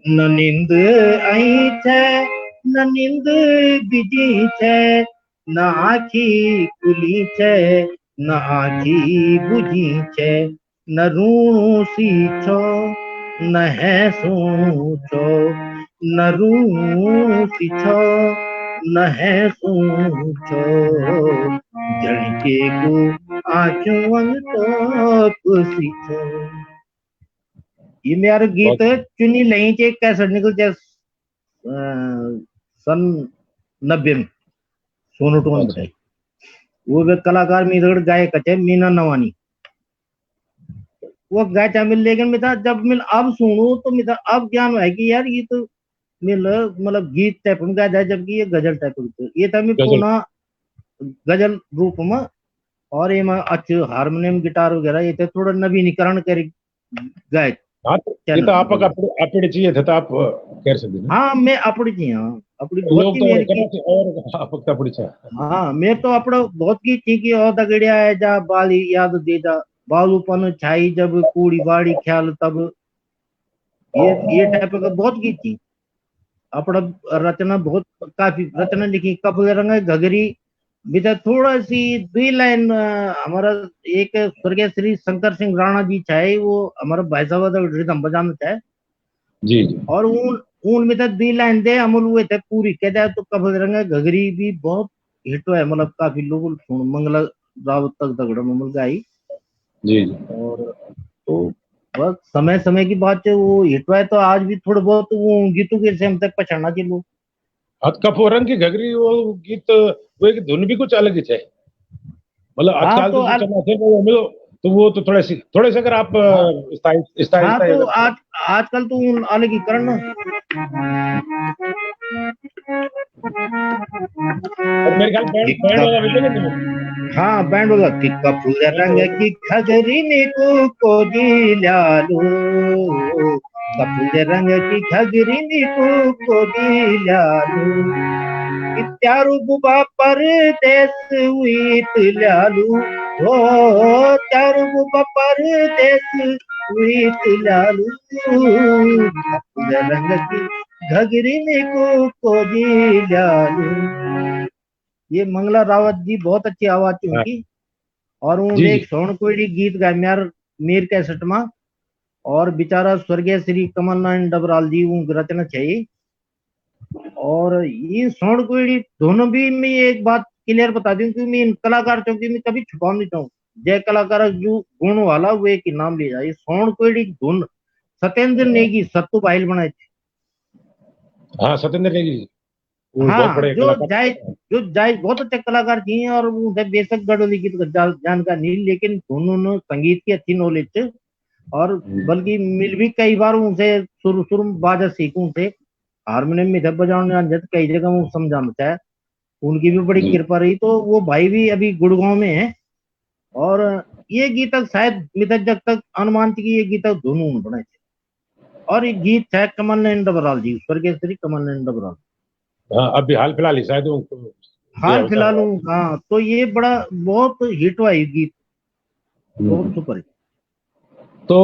न नींद आई छे न नींद बीजी छे न आखी खुली छे न आखी बुझी छे न रूणू सी छो न है छो न रूणू सी छो न है छो झणके को आंखों अंग तो पुसी छो। ये मेरा गीत बहुत चुनी लही के कैसेट निकल जाए सन 90 में सोनू टोन अच्छा बताई। वो वे कलाकार मेरगढ़ गायक थे मीना नवानी वो गाय मिल। लेकिन मैं था जब मिल अब सुनू तो मैं था अब ज्ञान है कि यार ये तो मिल मतलब गीत टाइप में गा जाए जबकि ये गजल टाइप में ये था मैं गजल पुनः गजल रूप में। और ये में अच्छे हारमोनियम गिटार वगैरह ये थे थोड़ा नवीनीकरण कर गाय हाँ तो ये चैनल तो में आपका बोले। अपने चाहिए था तो आप कर सकते ना हाँ मैं अपनी जी हाँ अपनी बहुत लोग ही तो और मेरी की। करना चाहिए और आपका अपनी चाहिए हाँ मैं तो अपना बहुत की थी कि और दगड़िया है जा बाली याद दे जा बालूपन छाई जब कूड़ी बाड़ी ख्याल तब ये टाइप का बहुत की थी। अपना रचना बहुत काफी रचना लिखी कपल रंग घगरी भी तो थोड़ा सी दुई लाइन हमारा एक स्वर्गीय श्री शंकर सिंह राणा जी चाहे वो हमारा भाई साहब रिदम बजाना चाहे जी जी और उन में तो दुई लाइन दे अमल हुए थे पूरी कह जाए तो कपल रंग घगरी भी बहुत हिट है मतलब काफी लोग सुन मंगला रावत तक दगड़ ममल गाई। जी जी और तो बस समय समय की बात है वो हिट है तो आज भी थोड़ा बहुत वो गीतों के से हम तक पहचाना चाहिए लोग। हथ कपोरन की घगरी वो गीत वो एक धुन भी कुछ अलग ही है मतलब हाँ आजकल तो तो जो चला थे वो मिलो तो वो तो थोड़े से अगर आप हाँ स्थाई स्थाई हाँ स्थाई तो अगर आज आजकल तो उन अलगीकरण ना। और मेरे ख्याल बैंड बैंड किक्का वाला मिलेगा नहीं हाँ बैंड वाला किक्का फूल रंग की खगरी नीकू को दिलालो कपूर रंग की खगरी नीकू को दिलालो त्यारू बुबा परदेस हुईत लालू ओ त्यारू बुबा परदेस हुईत लालू कपूर रंग की घगरी नीकू को दिलालो। ये मंगला रावत जी बहुत अच्छी आवाज थी हाँ उनकी। और वो जी एक जी स्वर्ण कोयड़ी गीत गाय म्यार मीर कैसेट में। और बेचारा स्वर्गीय श्री कमल नारायण डबराल जी वो रचना चाहिए। और ये स्वर्ण कोयड़ी दोनों भी मैं एक बात क्लियर बता दूं कि मैं इन कलाकार चौकी में कभी छुपाना नहीं चाहूँ। जय कलाकार जो गुण वाला वो एक नाम लिया जाए सोन कोई धुन सत्येंद्र नेगी सत्तू बाइल बनाए थे। हाँ सत्येंद्र नेगी वो बहुत हाँ बड़े कलाकार। जो जाय बहुत अच्छे कलाकार थी और उनसे बेशक गढ़ोली की तो जानकारी नहीं, लेकिन उन्होंने संगीत की अच्छी नॉलेज थे। और बल्कि मिल भी कई बार उनसे शुरू शुरू में बाजा सीखूं थे, हारमोनियम में थे बजाने आने थे, कई जगह वो समझाना है। उनकी भी बड़ी जी कृपा रही, तो वो भाई भी अभी गुड़गांव में है। और ये गीत तक शायद मितक जग तक अनुमान थी कि ये गीत तक दोनों बनाए थे। और ये गीत है कमल नयन डबराल जी, स्वर्गीय श्री कमल नयन डबराल। हाँ अभी हाल फिलहाल ही शायद उनको दिया हाल होता फिलहाल है। हाँ, तो ये बड़ा बहुत हिट हुआ ये गीत, बहुत हम्म। Super hit. तो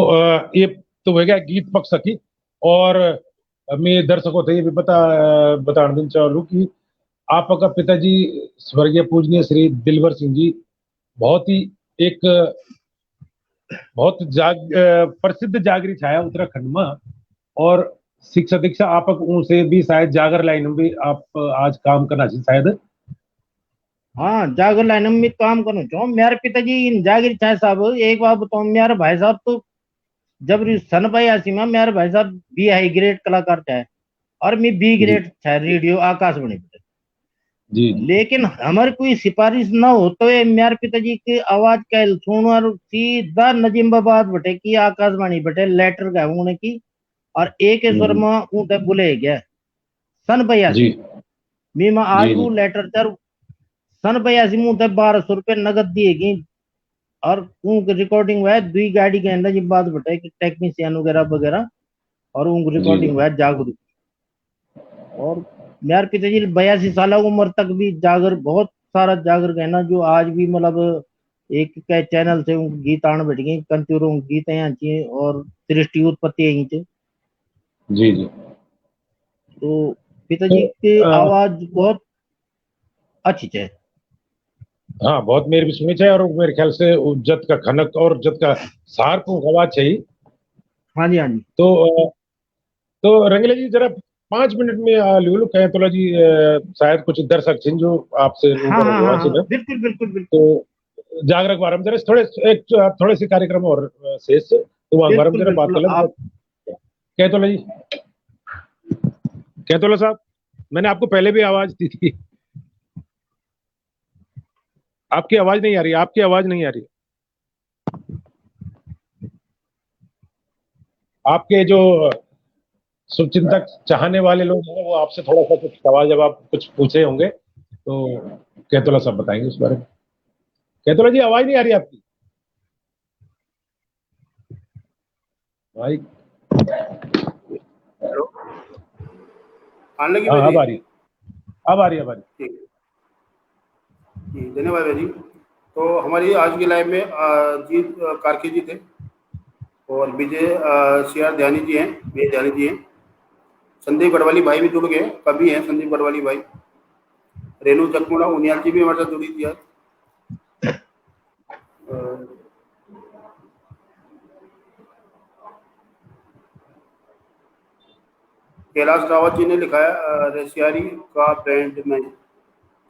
ये तो हो गया गीत पक्ष की। और मैं दर्शकों से ये भी बताना दिन चाहूँ कि आपका पिताजी स्वर्गीय पूजनीय श्री दिलवर सिंह जी बहुत ही एक बहुत प्रसिद्ध जागरी छाया उत्तराखंड में। और शिक्षा दीक्षा आप उनसे भी शायद जागर लाइन में भी आप आज काम करना चाहिए शायद। हाँ जागर लाइन में काम करूँ चाहो मेरे पिताजी इन जागीर चाहे साहब, एक बात बताऊं मेरे भाई साहब तो जब सन पाई आसी में मेरे भाई साहब बी हाई ग्रेड कलाकार चाहे, और मैं बी जी ग्रेड चाहे रेडियो आकाशवाणी पे। जी जी लेकिन हमारी कोई सिफारिश न हो तो ये मेरे पिताजी की आवाज का सुन और सीधा नजीमाबाद बटे की आकाशवाणी बटे लेटर गए उन्हें की, और एक स्वर हम्म, में ऊँटे बुले गया सन जी बयासी। मैं आज जी वो जी लेटर चर सन बयासी में ऊँटे 1200 रुपये नगद दिए गई। और उनक रिकॉर्डिंग हुआ है दुई गाड़ी के अंदर ये बात बटे कि टेक्नीशियन वगैरह वगैरह, और उनकी जी रिकॉर्डिंग जी हुआ है जागरूक। और मेरे पिताजी 82 साल उम्र तक भी जागर बहुत सारा जागर कहना जो आज भी मतलब एक के चैनल से उनके गीत आने बैठ गए कंचूरों गीत यहाँ चाहिए और सृष्टि उत्पत्ति यहीं से। जी जी। तो तो पिताजी की आवाज बहुत अच्छी है। हाँ बहुत मेरी भी सुनी चाहिए और मेरे ख्याल से जत का खनक और जत का सार को आवाज चाहिए। हाँ जी हाँ जी। तो रंगीला जी जरा 5 मिनट में लुलु कहें तो जी शायद कुछ दर्शक छिन जो आपसे हाँ रूबरू हाँ हुआ हाँ हाँ छिन। बिल्कुल बिल्कुल बिल्कुल। तो जागरक बारे में जरा थोड़े एक थोड़े से कार्यक्रम और शेष तो वहाँ बारे में बिल्कुल जरा बात बिल्कुल कर लें। आप कहतोला जी कहतोला साहब मैंने आपको पहले भी आवाज दी थी। आपकी आवाज नहीं आ रही, आपकी आवाज नहीं आ रही। आपके जो शुभचिंतक चाहने वाले लोग हैं वो आपसे थोड़ा सा कुछ सवाल जवाब कुछ पूछे होंगे तो कहतोला साहब बताएंगे उस बारे में। कहतोला जी आवाज नहीं आ रही आपकी भाई। हेलो, आने लगी हाँ मेरी? अब आ रही, अब आ रही, अब आ रही। ठीक जी, धन्यवाद भाई जी। तो हमारी आज की लाइव में जीत कार्की जी थे, और विजय सी आर ध्यानी जी हैं, विजय ध्यानी जी हैं। संदीप गढ़वाली भाई भी जुड़ गए, कभी हैं संदीप गढ़वाली भाई। रेणु जखमुड़ा उनियाल जी भी हमारे साथ जुड़ी थी आज। अ, कैलाश रावत जी ने लिखा है रसियारी का बैंड में,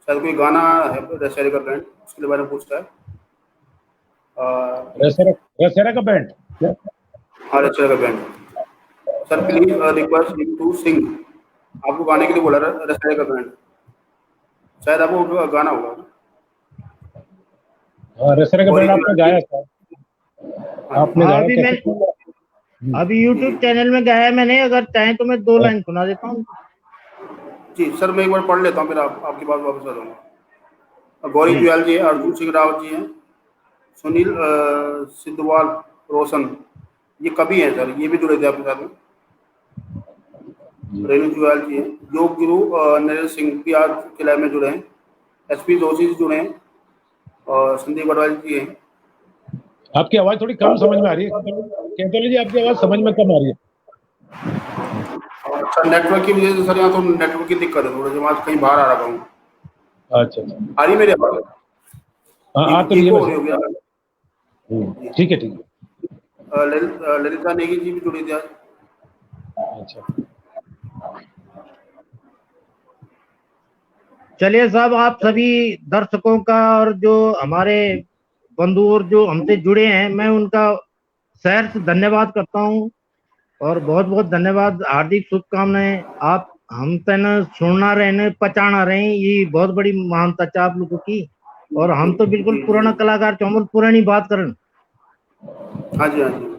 शायद कोई गाना है रसियारी का बैंड, उसके बारे में पूछता है। अ, रसेरा रसेरा का बैंड क्या? हाँ, रसियारी का band. Sir please request him to sing, आपको गाने के लिए बोला रसियारी का बैंड, शायद आपको गाना होगा। हाँ रसेरा का गौरी बैंड आपने जुलाल जी, गाया था, हाँ जी आपने हाँ गाया अभी मैं कैसे किया? अभी जी जी यूट्यूब चैनल में गाया मैंने, अगर चाहें तो मैं 2 लाइन सुना देता हूँ। जी सर, मैं एक बार पढ़ लेता हूँ, फिर आपकी बात वापस आ जाऊँगा। गौरी जी जुयाल जी हैं, अर्जुन सिंह रावत जी हैं, सुनील सिद्धवाल रोशन, ये कवि हैं सर, ये भी जुड़े थे आपके साथ में। जी। रेणु जुयाल जी हैं, योग गुरु नरेंद्र सिंह भी आज के लाइव में जुड़े हैं, एसपी जोशी जी जुड़े हैं, और संदीप गढ़वाल जी हैं। आपकी आवाज थोड़ी कम समझ में आ रही है कहतोला जी, आपकी आवाज समझ में कम आ रही है। और सर नेटवर्क की वजह से सर, यहाँ तो नेटवर्क की दिक्कत है थोड़ा सा, मैं आज कहीं बाहर आ रहा हूँ। अच्छा अच्छा। आ रही मेरी आवाज? हाँ आ तो रही है इको हो रही वैसे। होगी यार। जी, ठीक है ठीक ललिता नेगी जी भी जुड़ी थी आज। है। अच्छा चलिए साहब, आप सभी दर्शकों का और जो हमारे बंधु और जो हमसे जुड़े हैं, मैं उनका शहर से धन्यवाद करता हूँ और बहुत बहुत धन्यवाद, हार्दिक शुभकामनाएं। आप हम तन सुनना रहने पचाना रहे, ये बहुत बड़ी महानता है आप लोगों की। और हम तो बिल्कुल जी पुराना जी। कलाकार चौमल पुरानी बात करन। हाँ जी हाँ जी।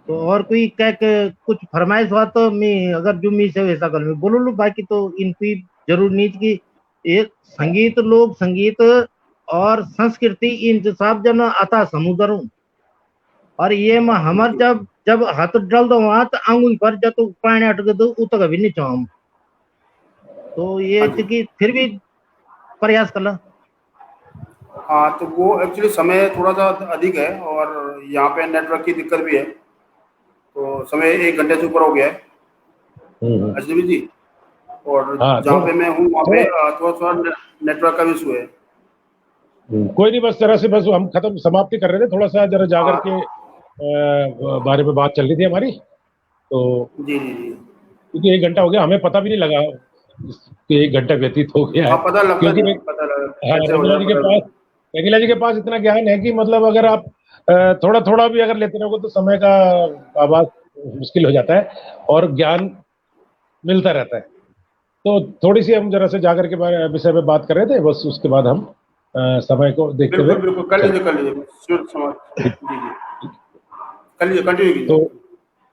तो और कोई कुछ फरमाइश हुआ तो मैं अगर जो मी से वैसा कर मैं बोलो लो, बाकी तो इनकी जरूर नहीं थी कि ये संगीत, लोक संगीत और संस्कृति इन सब जन आता समुद्र हूँ। और ये में हमार जब जब हाथ डल दो वहां तो आंगुल पर जब तो पानी अटक दो उतक भी नहीं चाहूँ। तो ये हाँ जी। कि फिर भी प्रयास कर ला। हाँ, तो वो एक्चुअली समय थोड़ा सा अधिक है और यहाँ पे नेटवर्क की दिक्कत भी है, तो समय 1 घंटे से ऊपर हो गया है हम्म। अजनबी जी। और हाँ, जहाँ थोड़ा पे मैं हूँ वहाँ पे थोड़ा थोड़ा थोड़ा नेटवर्क का इशू है। कोई नहीं, बस जरा से बस हम खत्म समाप्ति कर रहे थे, थोड़ा सा जरा जाकर के हाँ बारे में बात चल रही थी हमारी। तो जी जी जी। क्योंकि 1 घंटा हो गया, हमें पता भी नहीं लगा कि 1 घंटा व्यतीत हो गया है। हाँ, पता लगता क्योंकि नहीं, पता लगा हाँ, कैसे हो जाए पता नहीं। रंगीला जी के पास इतना ज्ञान है कि मतलब अगर आप थोड़ा थोड़ा भी अगर लेते रहोगे तो समय का आभास मुश्किल हो जाता है और ज्ञान मिलता रहता है। तो थोड़ी सी हम जरा से जाकर के विषय में बात कर रहे थे, बस उसके बाद हम समय को देखते हुए बिल्कुल बिल्कुल, कर चल। लीजिए कर लीजिए, श्योर समझ। जी जी, कर लीजिए, कंटिन्यू तो कीजिए।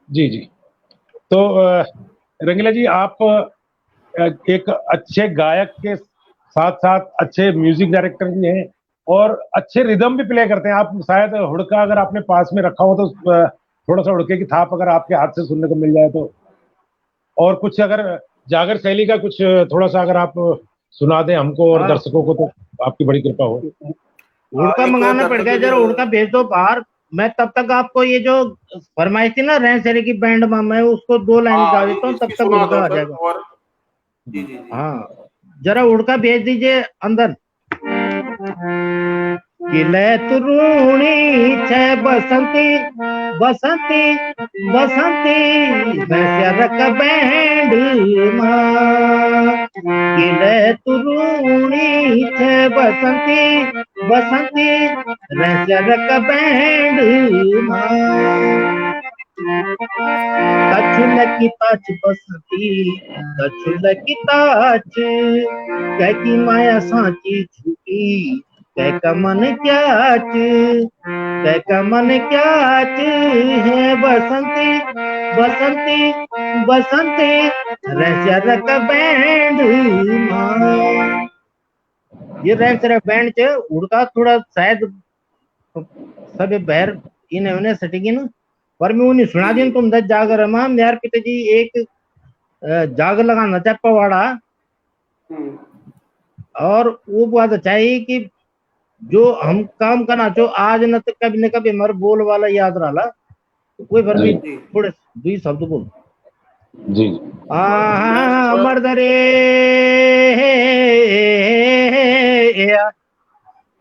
जी जी। तो रंगीला जी, आप एक अच्छे गायक के साथ साथ अच्छे म्यूजिक डायरेक्टर भी हैं और अच्छे रिदम भी प्ले करते हैं। आप शायद हुड़का अगर आपने पास में रखा हो तो थोड़ा सा हुड़के की थाप अगर आपके हाथ से सुनने को मिल जाए तो, और कुछ अगर जागर शैली का कुछ थोड़ा सा अगर आप सुना दें हमको और हाँ, दर्शकों को तो आपकी बड़ी कृपा हो। उड़का एक मंगाना पड़ दर्शक गया, के जरा लिए। उड़का भेज दो बाहर। मैं तब तक आपको ये जो फरमाइश थी ना रैन सेरे की बैंड में, मैं उसको 2 लाइन गा हाँ, देता हूँ, तब इसकी तक सुना उड़का दो आ सर। जाएगा। और जी जी जी। हाँ, जरा उड़का भेज दीजिए अंदर। किले तुरूणी छे बसंती बसंती बसंती बैसरक बैंड मां। किले तुरूणी छे बसंती बसंती बैसरक बैंड मां। कछुल की ताच बसंती कछुल की ताच कैकी माया सांची झूठी कैका मन क्याच कैका मन क्याच है बसंती बसंती बसंती रसरक बैंड मां। ये रसरक बैंड च उड़का थोड़ा शायद सब बहर इन्हें उन्हें सटेगी ना। पर मैं उन्हें सुना जी दी जी। तुम दस जागर मां यार पिताजी एक जागर लगाना चाहे पवाड़ा। हम्म। और वो बात चाहिए कि जो हम काम करना जो आज न कभी हमारे बोल वाला याद रहा। तो कोई बार जी भी जी थोड़े दुई शब्द बोल। जी। मैं थोड़ा। मर्द रे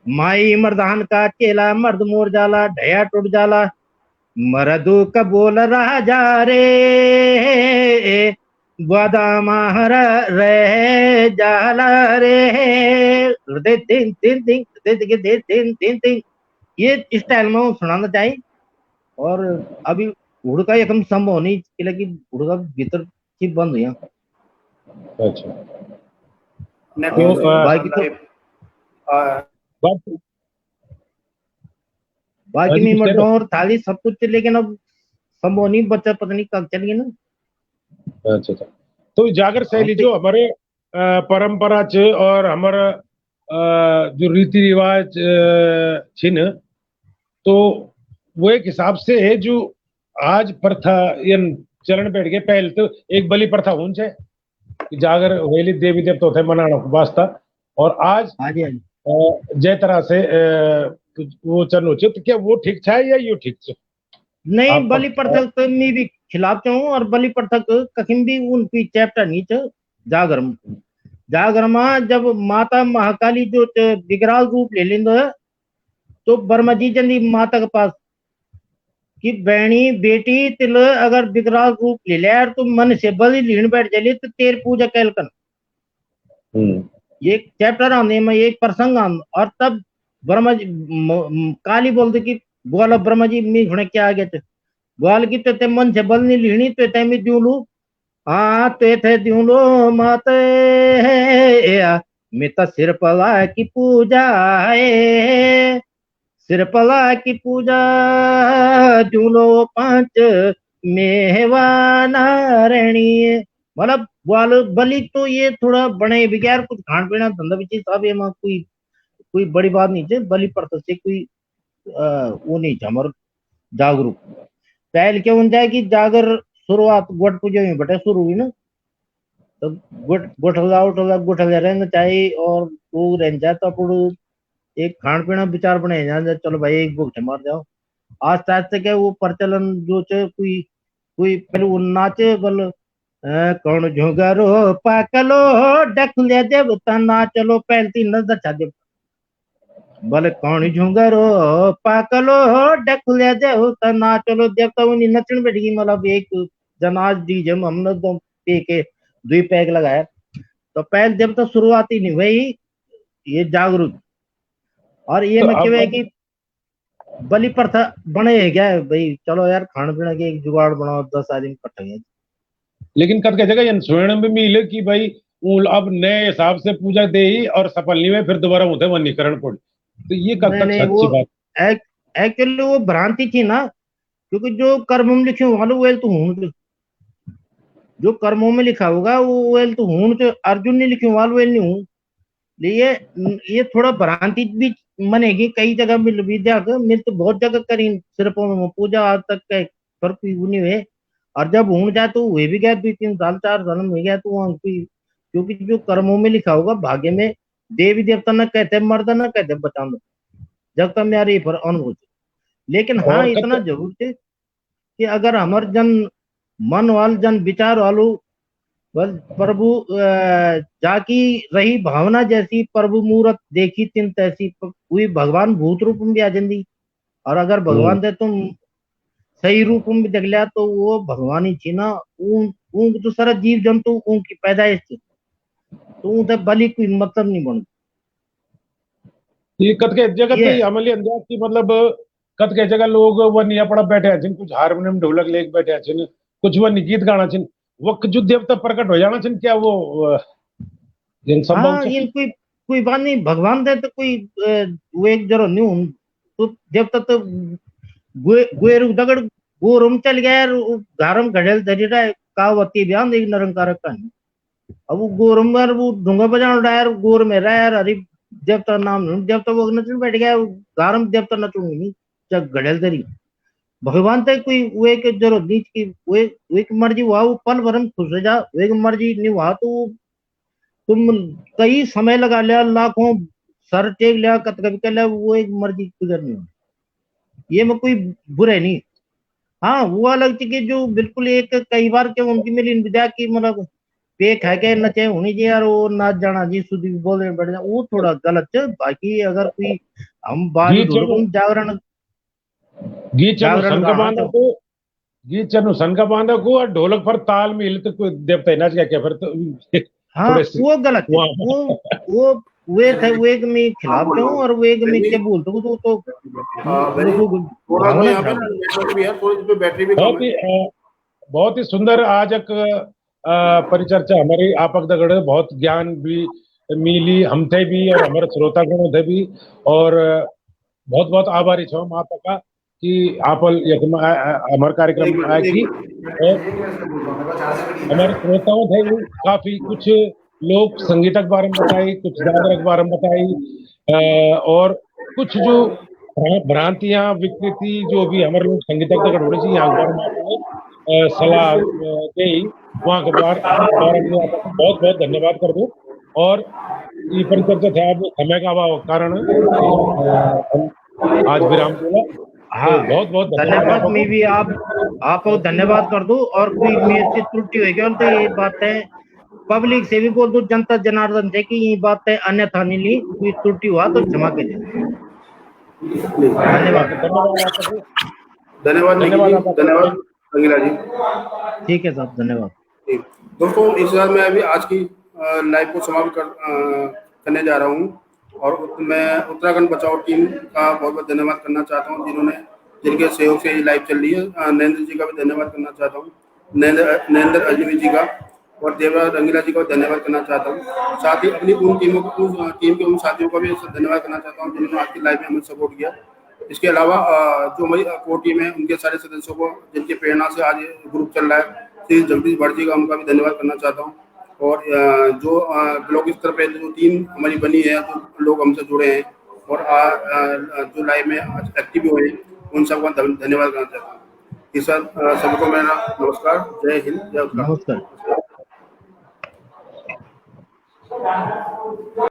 माई मर्दान का चेला मर्द मोर जाला ढया टूट जाला। मरदू का बोल राजा रे बादामार रह जाला रे दे दिन दिन दिन दे दे दिन दिन दिन। ये स्टाइल में वो सुनाना चाहिए। और अभी हुड़का एकदम संभव नहीं कि हुड़का भीतर की बंद हुई। अच्छा। नेट तो इशू है बाकी तो लाइव। बात, हाँ बाकी जी, मैं कुछ कह मरता रहे हूँ और थाली सब कुछ, लेकिन अब संभव नहीं, बच्चा पता नहीं कब चलेगी ना। हो? अच्छा अच्छा। तो जागर हम शैली तो जो हमारे परंपरा छ और हमारा जो रीति रिवाज छिन, तो वो एक हिसाब से है जो आज प्रथा या चरण बैठ गए। पहले तो एक बलि प्रथा होनी चाहिए कि जागर वेली देवी देवता होते मनाना वास्ता, और आज हाँ जी हाँ जी। जय तरह से वो चरण हो तो क्या वो ठीक है या यो ठीक है? नहीं, आप बलि प्रथा तो मैं भी खिलाफ हूँ। और बलि प्रथा कहीं भी उनकी चैप्टर नहीं च जागर में। जागर में जब माता महाकाली जो विकराल रूप ले लेंदो है, तो वर्मा जी जल्दी माता के पास कि बहनी बेटी तिल अगर विकराल रूप ले लिया तो मन से बलि लीन बैठ जाए तो तेर पूजा कैल कर। हम्म। ये चैप्टर आने में एक प्रसंग आन और तब ब्रह्मा जी काली बोलते कि बोला ब्रह्मा जी मी घुने क्या आ गए थे बोल की तो ते मन से बल नहीं लीनी तो ते मैं द्यू लू हाँ ते थे द्यू लो माते मैं तो सिर पला की पूजा है सिर पला की पूजा द्यू लो पांच मेहवाना रहनी मतलब बोल बलि तो ये थोड़ा बने बिगैर कुछ खान पीना धंधा भी चीज अब ये कोई कोई बड़ी बात नहीं है बलि प्रथा से कोई वो नहीं था हमारे जागरूक पहल क्या होता है कि जागर शुरुआत गोट पूजा में बटे शुरू हुई ना तो गोठला रहना चाहिए और वो रह जाए तो अपन एक खान पीना विचार बने जाए चलो भाई एक भूख से मार जाओ आस्ते आस्ते क्या वो प्रचलन जो चे कोई कोई पहले वो नाचे बल कौन झुगरो पाकलो डखले देवता नाचलो पहलती नजर छा दे भले कौन झुंगरो पाकलो डखले देवता नाचलो देवता उन्हीं नचन बैठ गई मतलब एक जनाज डीजे में हमने दो पे के दुई पैक लगाया तो पहले देवता शुरुआती नहीं भाई ये जागरूक और ये तो मैं अब कहवे कि बलि प्रथा बने है क्या है भाई चलो यार खाने पीने के एक जुगाड़ बनाओ 10 आदमी इकट्ठे हैं लेकिन कद कह जगह स्वर्ण में मिले कि भाई अब नए हिसाब से पूजा दे ही और सफल नहीं हुए फिर दोबारा उठे वनीकरण पड़ तो ये कब नहीं तक नहीं वो सच्ची बात। एक्चुअली वो भ्रांति थी ना क्योंकि जो कर्म में लिखे वाले वो तो हूं जो कर्मों में लिखा होगा वो वेल तो हूं तो अर्जुन ने लिखे वाल वेल नहीं हूं ये थोड़ा भ्रांति भी मनेगी कई जगह मिल विद्या मिल तो बहुत जगह करी सिर्फ पूजा आज तक का फर्क नहीं हुए और जब हूं जाए तो हुए भी गया 2-3 साल 4 साल में हो गया तो वहां कोई क्योंकि जो कर्मों में लिखा होगा भाग्य में देवी देवता न कहते मर्द न कहते बचा दो जब तक मेरा ये पर अनुभव लेकिन हाँ और इतना कत जरूर थे कि अगर हमार जन मन वाल जन विचार वालू बस प्रभु जाकी रही भावना जैसी प्रभु मूरत देखी तिन तैसी हुई भगवान भूत रूप में भी आ जाती और अगर भगवान दे तुम सही रूप में भी देख लिया तो वो भगवान ही थी ना ऊंग तो सारा जीव जंतु ऊंग की पैदाइश थी तो ऊँग बलि कोई मतलब नहीं बन ये कत के जगत ये अमली अंदाज की मतलब कत के जगह लोग वो नहीं पड़ा बैठे छिन कुछ हारमोनियम ढोलक लेके बैठे छिन कुछ वो नहीं गीत गाना छिन वो जो देवता प्रकट हो जाना छिन क्या वो जन संभव हाँ छ। ये कोई कोई बात नहीं भगवान दे तो कोई वो एक जरो नहीं हूं तो देवता तो गुएर दगड़ गोरम चल गया यार गारम घड़ेल धरी रहा है कावती बयान एक निरंकार का अब वो गोरम यार वो ढूंगा बजाना रहा यार गोर में रहा यार हरी देवता नाम देवता वो नचन बैठ गया गारम देवता नचूंगी नहीं जब घड़ेल धरी भगवान तक कोई वे के जरूरत नहीं की वे की मर्जी हुआ वो पल भरम खुश हो जा वे की मर्जी नहीं हुआ तो तुम कई समय लगा लिया लाखों सर टेक लिया कत कभी कर लिया वो एक मर्जी गुजरनी हो ये में कोई बुरे नहीं हाँ वो अलग चीज है जो बिल्कुल एक कई बार के उनकी मेरी विद्या की मतलब पे खा के नचे होनी चाहिए यार वो नाच जाना जी सुधी बोल बैठ जाए वो थोड़ा गलत है बाकी अगर कोई हम बाजू गीत ढोलक चनु जागरण गीत चनु जागरण सन का गाना बांधा तो को गीत चनु सन का बांधा को और ढोलक पर ताल मिल तो कोई देवता ही नाच क्या फिर तो हाँ थोड़े से वो गलत है वहाँ वो वे थे वे के मैं हाँ खिलाफ बोलो। जाऊं और वे के मैं बेनी क्या बोलता हूँ तो बेनी वो थोड़ा तो भावना यहाँ पे खराब ना हुई नेटवर्क भी है थोड़ी इस पे बैटरी भी कम बहुत है। ही बहुत ही सुंदर आज एक परिचर्चा हमारी आपक दगड़ बहुत ज्ञान भी मिली हमथे भी और हमारे श्रोतागणों थे भी और बहुत बहुत आभारी छो हम आपका कि आप हमारे कार्यक्रम एक में आए मिनट एक की और मिनट हमारे श्रोताओं थे भी काफी कुछ लोग संगीतक बारे में बताई कुछ जागरक बारे में बताई और कुछ जो भ्रांतियां विकृति जो भी हमारे लोग संगीतक तक होने चाहिए यहाँ के बारे में आपने सलाह दी वहाँ के बारे में आपको बहुत बहुत धन्यवाद कर दूं और ये परिचर्चा था आप समय का अभाव के कारण हम आज विराम देना तो हाँ बहुत बहुत धन्यवाद धन्यवाद आपको। मैं भी आपको धन्यवाद कर दूं और कोई मेरे से त्रुटि होगी तो ये बात है पब्लिक से भी बोल दूं जनता जनार्दन से कि ये बात है अन्यथा नहीं ली कोई त्रुटि हुआ तो क्षमा कीजिए धन्यवाद धन्यवाद आपको धन्यवाद निखिल धन्यवाद जी आपको धन्यवाद रंगीला जी। ठीक है साहब धन्यवाद ठीक दोस्तों इस बार मैं अभी आज की लाइव को समाप्त करने जा रहा हूँ। और मैं उत्तराखंड बचाओ टीम का बहुत बहुत धन्यवाद करना चाहता हूँ, जिनके सहयोग से ये लाइव चल रही है। नरेंद्र जी का भी धन्यवाद करना चाहता हूँ, नरेंद्र अजनबी जी का, और देवराज रंगीला जी का धन्यवाद करना चाहता हूँ। साथ ही अपनी उन टीम के उन साथियों का भी धन्यवाद करना चाहता हूँ जिन्होंने आज की लाइव में हमें सपोर्ट किया। इसके अलावा जो हमारी कोर टीम है उनके सारे सदस्यों को, जिनकी प्रेरणा से आज ये ग्रुप चल रहा है, श्री जगदीश भट्ट जी का, उनका भी धन्यवाद करना चाहता हूँ। और जो ब्लॉक स्तर पे जो टीम हमारी बनी है, जो लोग हमसे जुड़े हैं और जो लाइव में आज एक्टिव हुए हैं, उन सबका धन्यवाद करना चाहता हूँ। ये सर, सबको मेरा नमस्कार, जय हिंद, जय उत्तराखंड। नमस्कार।